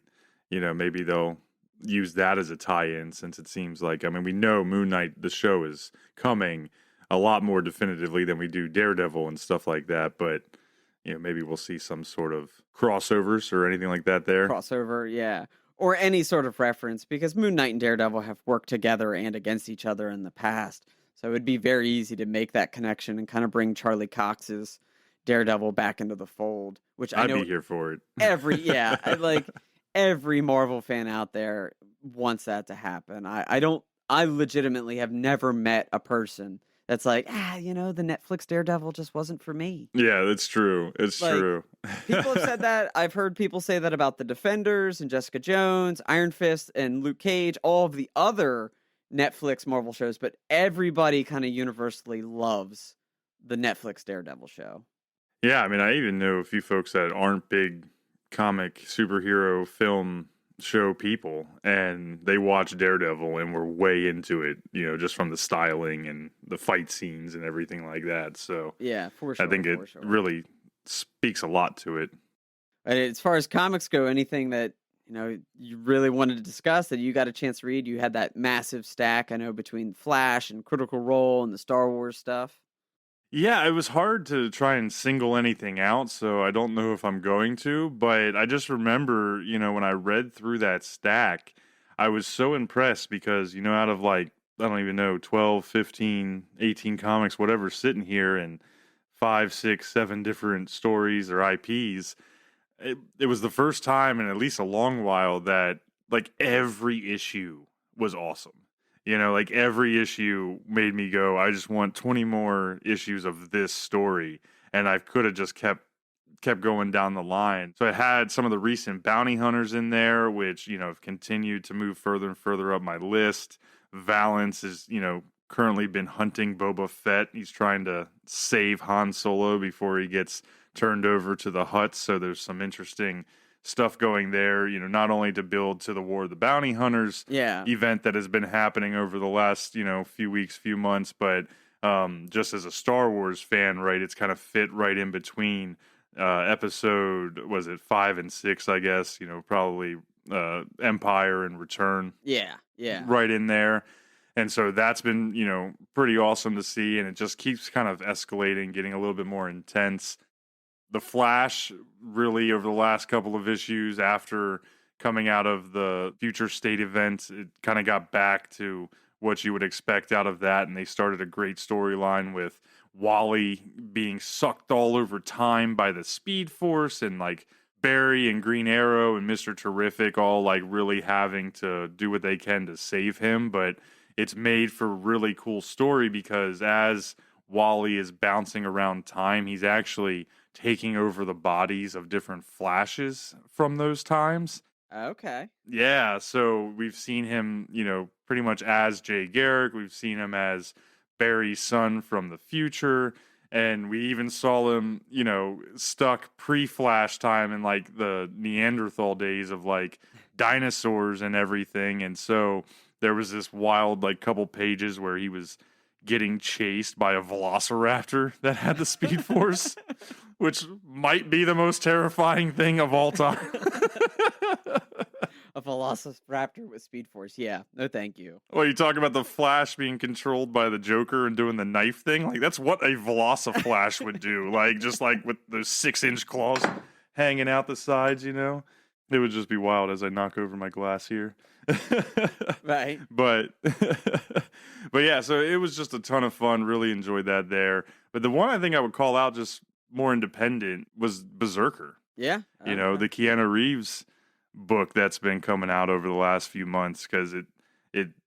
Maybe they'll use that as a tie-in, since it seems like, we know Moon Knight, the show, is coming a lot more definitively than we do Daredevil and stuff like that. But, maybe we'll see some sort of crossovers or anything like that there. Crossover, yeah. Or any sort of reference, because Moon Knight and Daredevil have worked together and against each other in the past. So it would be very easy to make that connection and kind of bring Charlie Cox's Daredevil back into the fold, which I know I'd be here for it. Every Marvel fan out there wants that to happen. I legitimately have never met a person that's like, the Netflix Daredevil just wasn't for me. Yeah, that's true. It's true. People have said that. I've heard people say that about the Defenders and Jessica Jones, Iron Fist and Luke Cage, all of the other Netflix Marvel shows, but everybody kind of universally loves the Netflix Daredevil show. Yeah, I even know a few folks that aren't big comic superhero film show people, and they watch Daredevil and were way into it, just from the styling and the fight scenes and everything like that. So yeah, for sure. I think it really speaks a lot to it. And as far as comics go, anything that you really wanted to discuss that you got a chance to read? You had that massive stack, I know, between Flash and Critical Role and the Star Wars stuff. Yeah, it was hard to try and single anything out, so I don't know if I'm going to, but I just remember, when I read through that stack, I was so impressed because, out of like, I don't even know, 12, 15, 18 comics, whatever, sitting here, and 5, 6, 7 different stories or IPs, it was the first time in at least a long while that like every issue was awesome. Like every issue made me go, I just want 20 more issues of this story. And I could have just kept going down the line. So I had some of the recent bounty hunters in there, which, have continued to move further and further up my list. Valance is, currently been hunting Boba Fett. He's trying to save Han Solo before he gets turned over to the Hutts. So there's some interesting stuff going there, not only to build to the War of the Bounty Hunters event that has been happening over the last, few weeks, few months, but just as a Star Wars fan, right, it's kind of fit right in between episode, was it 5 and 6, I guess, probably Empire and Return. Yeah. Right in there. And so that's been, pretty awesome to see, and it just keeps kind of escalating, getting a little bit more intense. The Flash, really, over the last couple of issues after coming out of the Future State event, it kind of got back to what you would expect out of that, and they started a great storyline with Wally being sucked all over time by the Speed Force, and like Barry and Green Arrow and Mr. Terrific all like really having to do what they can to save him, but it's made for really cool story because as Wally is bouncing around time, he's actually taking over the bodies of different Flashes from those times. Okay. Yeah, so we've seen him, pretty much as Jay Garrick. We've seen him as Barry's son from the future. And we even saw him, stuck pre-Flash time in like the Neanderthal days of like dinosaurs and everything. And so there was this wild like couple pages where he was getting chased by a velociraptor that had the Speed Force, which might be the most terrifying thing of all time. A velociraptor with Speed Force. Yeah. No, thank you. Well, you talk about the Flash being controlled by the Joker and doing the knife thing. Like, that's what a Velociflash would do. Like, just like with those 6-inch claws hanging out the sides, It would just be wild as I knock over my glass here. Right. But yeah, so it was just a ton of fun. Really enjoyed that there. But the one I think I would call out just more independent was BRZRKR. Yeah. The Keanu Reeves book that's been coming out over the last few months, because it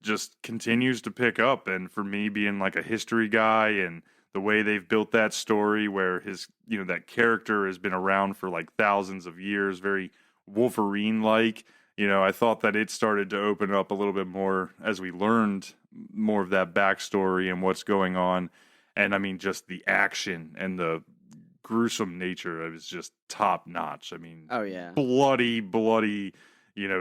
just continues to pick up. And for me, being like a history guy, and the way they've built that story where his that character has been around for like thousands of years, very Wolverine like, I thought that it started to open up a little bit more as we learned more of that backstory and what's going on. And I mean, just the action and the gruesome nature of it is just top notch. I mean, Oh yeah. bloody,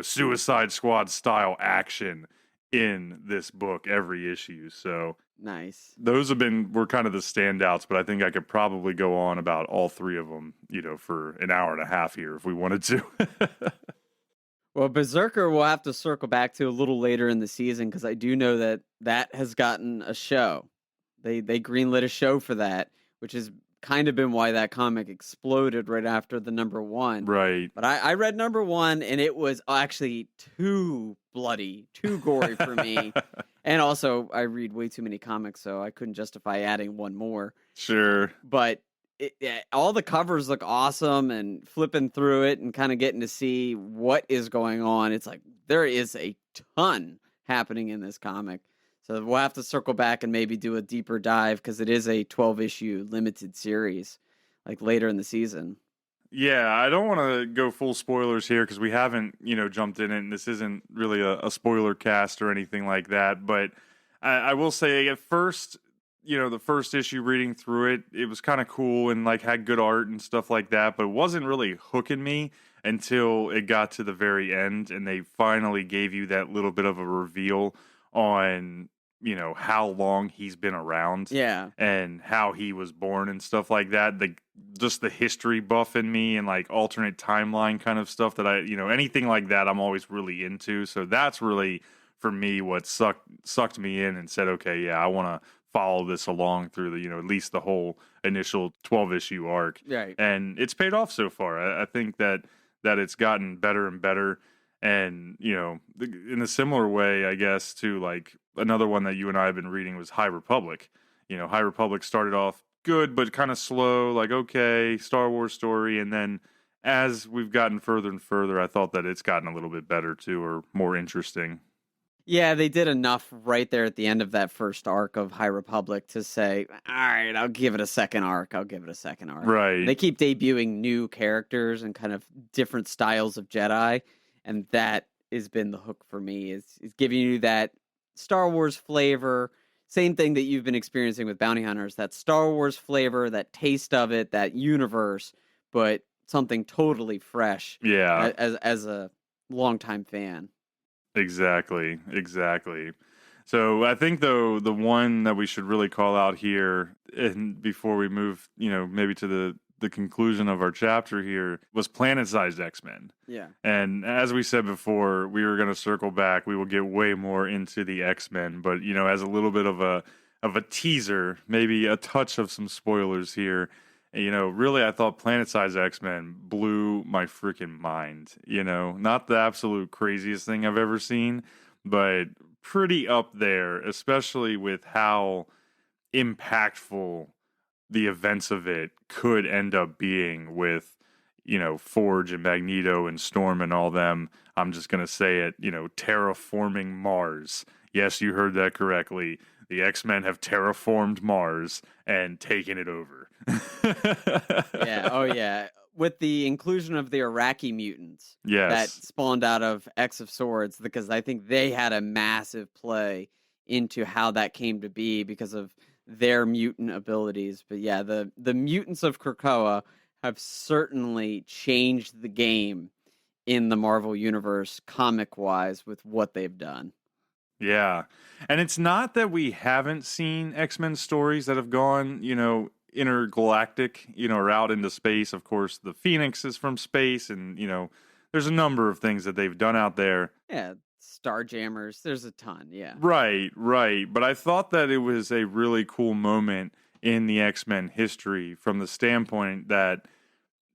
Suicide Squad style action in this book every issue. So Nice. those were kind of the standouts, but I think I could probably go on about all three of them, for an hour and a half here if we wanted to. Well, BRZRKR we'll have to circle back to a little later in the season, because I do know that has gotten a show. They greenlit a show for that, which has kind of been why that comic exploded right after the number one. Right. But I read number one, and it was actually too bloody, too gory for me. And also, I read way too many comics, so I couldn't justify adding one more. Sure. But all the covers look awesome, and flipping through it and kind of getting to see what is going on. It's like there is a ton happening in this comic. So we'll have to circle back and maybe do a deeper dive, because it is a 12-issue limited series, like later in the season. Yeah, I don't want to go full spoilers here because we haven't, jumped in it, and this isn't really a spoiler cast or anything like that. But I will say at first, the first issue reading through it, it was kind of cool and like had good art and stuff like that, but it wasn't really hooking me until it got to the very end and they finally gave you that little bit of a reveal on how long he's been around, Yeah. and how he was born and stuff like that. Just the history buff in me and like alternate timeline kind of stuff that I anything like that I'm always really into. So that's really for me what sucked me in and said, okay, yeah, I want to follow this along through the at least the whole initial 12-issue arc. Right. And it's paid off so far. I think that it's gotten better and better. And, in a similar way, I guess, to like another one that you and I have been reading was High Republic. High Republic started off good, but kind of slow, like, okay, Star Wars story. And then as we've gotten further and further, I thought that it's gotten a little bit better too, or more interesting. Yeah, they did enough right there at the end of that first arc of High Republic to say, all right, I'll give it a second arc. Right. They keep debuting new characters and kind of different styles of Jedi. And that has been the hook for me, is giving you that Star Wars flavor. Same thing that you've been experiencing with Bounty Hunters, that Star Wars flavor, that taste of it, that universe, but something totally fresh. Yeah. As a longtime fan. Exactly. So I think, though, the one that we should really call out here, and before we move, maybe to the conclusion of our chapter here, was Planet-Sized X-Men. Yeah. And as we said before, we were going to circle back. We will get way more into the X-Men, but as a little bit of a teaser, maybe a touch of some spoilers here. Really, I thought Planet-Sized X-Men blew my freaking mind. Not the absolute craziest thing I've ever seen, but pretty up there, especially with how impactful the events of it could end up being with, Forge and Magneto and Storm and all them. I'm just going to say it, terraforming Mars, Yes, you heard that correctly. The X-Men have terraformed Mars and taken it over. Yeah. Oh, yeah. With the inclusion of the Iraqi mutants that Yes. spawned out of X of Swords, because I think they had a massive play into how that came to be because of their mutant abilities. But yeah, the mutants of Krakoa have certainly changed the game in the Marvel Universe comic wise with what they've done. Yeah. And it's not that we haven't seen X-Men stories that have gone, intergalactic, or out into space. Of course, the Phoenix is from space, and, there's a number of things that they've done out there. Yeah, Starjammers, there's a ton, yeah. Right, right. But I thought that it was a really cool moment in the X-Men history from the standpoint that,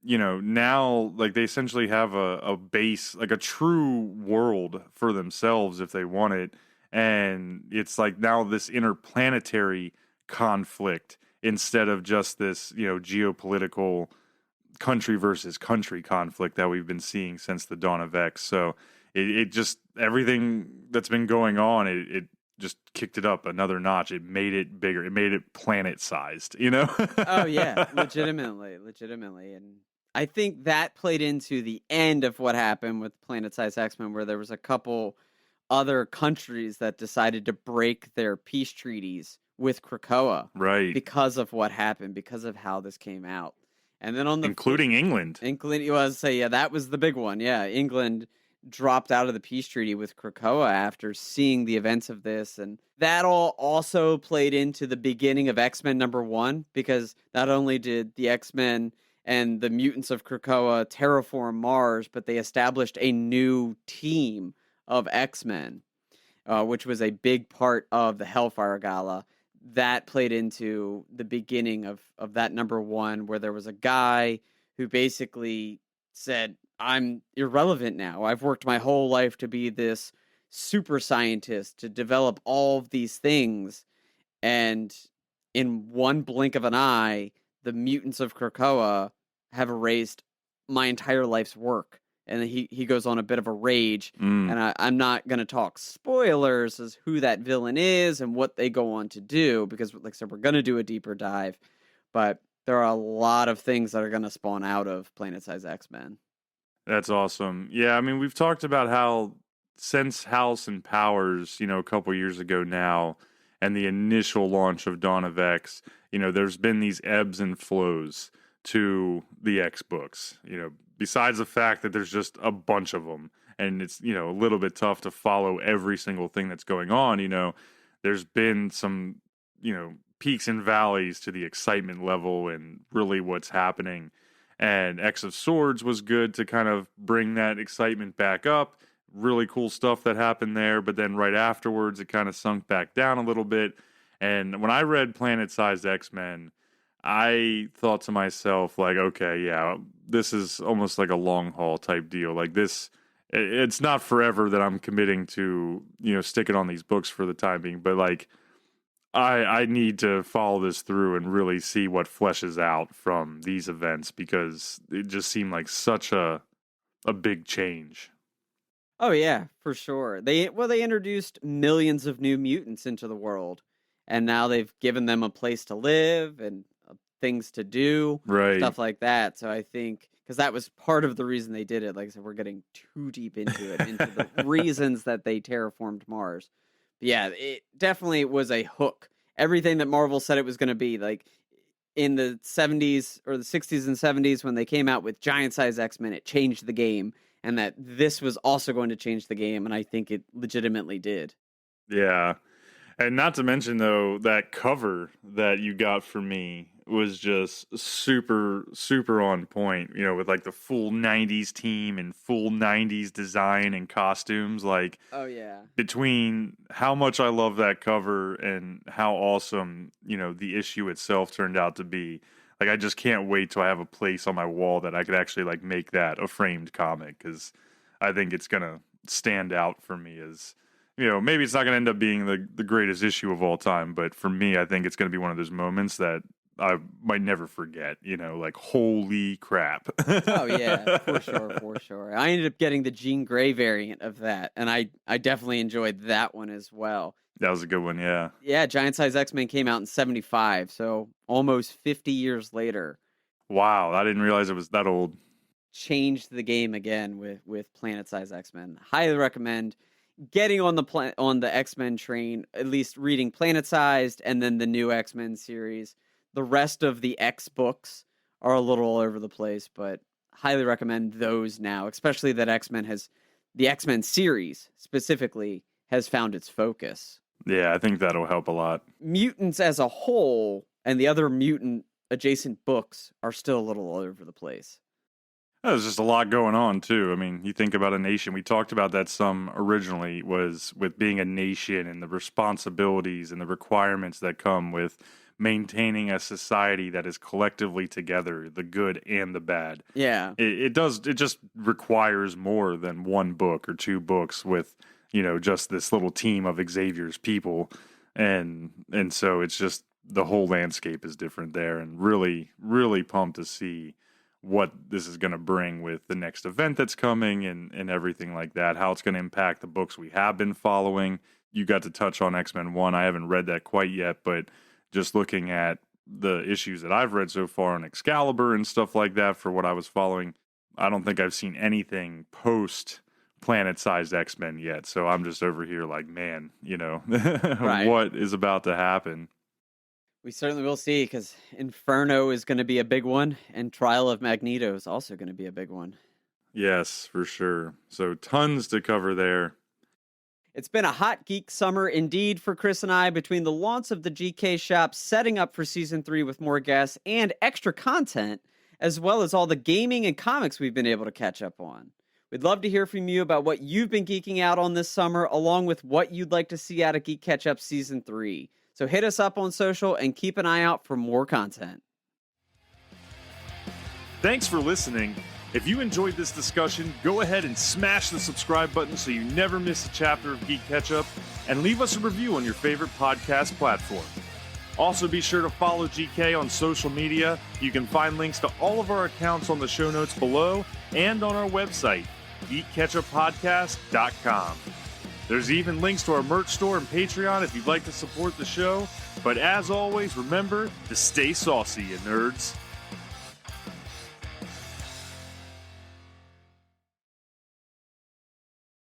now like they essentially have a base, like a true world for themselves if they want it. And it's like now this interplanetary conflict instead of just this, geopolitical country versus country conflict that we've been seeing since the dawn of X. So it just, everything that's been going on, it just kicked it up another notch. It made it bigger. It made it planet sized, Oh yeah, legitimately. And I think that played into the end of what happened with Planet Size X-Men, where there was a couple other countries that decided to break their peace treaties with Krakoa. Right. Because of what happened, because of how this came out. And then on the including England. Yeah, that was the big one. Yeah, England dropped out of the peace treaty with Krakoa after seeing the events of this, and that all also played into the beginning of X-Men #1, because not only did the X-Men and the mutants of Krakoa terraform Mars, but they established a new team of X-Men, which was a big part of the Hellfire Gala. That played into the beginning of that #1, where there was a guy who basically said, I'm irrelevant now. I've worked my whole life to be this super scientist, to develop all of these things. And in one blink of an eye, the mutants of Krakoa have erased my entire life's work. And he goes on a bit of a rage. And I'm not going to talk spoilers as who that villain is and what they go on to do, because, like I said, we're going to do a deeper dive. But there are a lot of things that are going to spawn out of Planet Size X-Men. That's awesome. Yeah, I mean, we've talked about how since House and Powers, a couple years ago now, and the initial launch of Dawn of X, there's been these ebbs and flows to the X books, besides the fact that there's just a bunch of them and it's, a little bit tough to follow every single thing that's going on. There's been some, peaks and valleys to the excitement level and really what's happening. And X of Swords was good to kind of bring that excitement back up. Really cool stuff that happened there. But then right afterwards, it kind of sunk back down a little bit. And when I read Planet-Sized X-Men, I thought to myself, like, okay, yeah, this is almost like a long haul type deal. Like this, it's not forever that I'm committing to, sticking on these books for the time being. But like, I need to follow this through and really see what fleshes out from these events, because it just seemed like such a big change. Oh yeah, for sure. They introduced millions of new mutants into the world, and now they've given them a place to live and things to do, right? Stuff like that. So I think, because that was part of the reason they did it. Like I said, we're getting too deep into it, into the reasons that they terraformed Mars. But yeah, it definitely was a hook. Everything that Marvel said it was going to be, like in the 70s or the 60s and 70s when they came out with Giant Size X-Men, it changed the game. And that this was also going to change the game, and I think it legitimately did. Yeah. And not to mention, though, that cover that you got for me was just super, super on point, with like the full 90s team and full 90s design and costumes. Like, oh, yeah. Between how much I love that cover and how awesome, the issue itself turned out to be. Like, I just can't wait till I have a place on my wall that I could actually like make that a framed comic, because I think it's gonna stand out for me as, maybe it's not gonna end up being the greatest issue of all time, but for me, I think it's gonna be one of those moments that I might never forget, like, holy crap. Oh yeah, for sure. I ended up getting the Jean Grey variant of that, and I definitely enjoyed that one as well. That was a good one, yeah. Yeah, Giant Size X-Men came out in 75, so almost 50 years later. Wow, I didn't realize it was that old. Changed the game again with Planet Size X-Men. Highly recommend getting on the X-Men train, at least reading Planet Sized and then the new X-Men series. The rest of the X books are a little all over the place, but highly recommend those now, especially that the X-Men series specifically has found its focus. Yeah, I think that'll help a lot. Mutants as a whole and the other mutant adjacent books are still a little all over the place. There's just a lot going on, too. I mean, you think about a nation. We talked about that some originally, was with being a nation and the responsibilities and the requirements that come with maintaining a society that is collectively together, the good and the bad. Yeah. It just requires more than one book or two books with, just this little team of Xavier's people. And so it's just the whole landscape is different there, and really, really pumped to see what this is going to bring with the next event that's coming and everything like that, how it's going to impact the books we have been following. You got to touch on X-Men 1. I haven't read that quite yet, but just looking at the issues that I've read so far on Excalibur and stuff like that for what I was following, I don't think I've seen anything post Planet-Sized X-Men yet. So I'm just over here like, man, Right. What is about to happen? We certainly will see, because Inferno is going to be a big one, and Trial of Magneto is also going to be a big one. Yes, for sure. So tons to cover there. It's been a hot geek summer indeed for Chris and I, between the launch of the GK shop, setting up for season 3 with more guests and extra content, as well as all the gaming and comics we've been able to catch up on. We'd love to hear from you about what you've been geeking out on this summer, along with what you'd like to see out of GeeK KetchUp season 3. So hit us up on social and keep an eye out for more content. Thanks for listening. If you enjoyed this discussion, go ahead and smash the subscribe button so you never miss a chapter of GeeK KetchUp, and leave us a review on your favorite podcast platform. Also, be sure to follow GK on social media. You can find links to all of our accounts on the show notes below and on our website, GeeKKetchUpPodcast.com. There's even links to our merch store and Patreon if you'd like to support the show. But as always, remember to stay saucy, you nerds.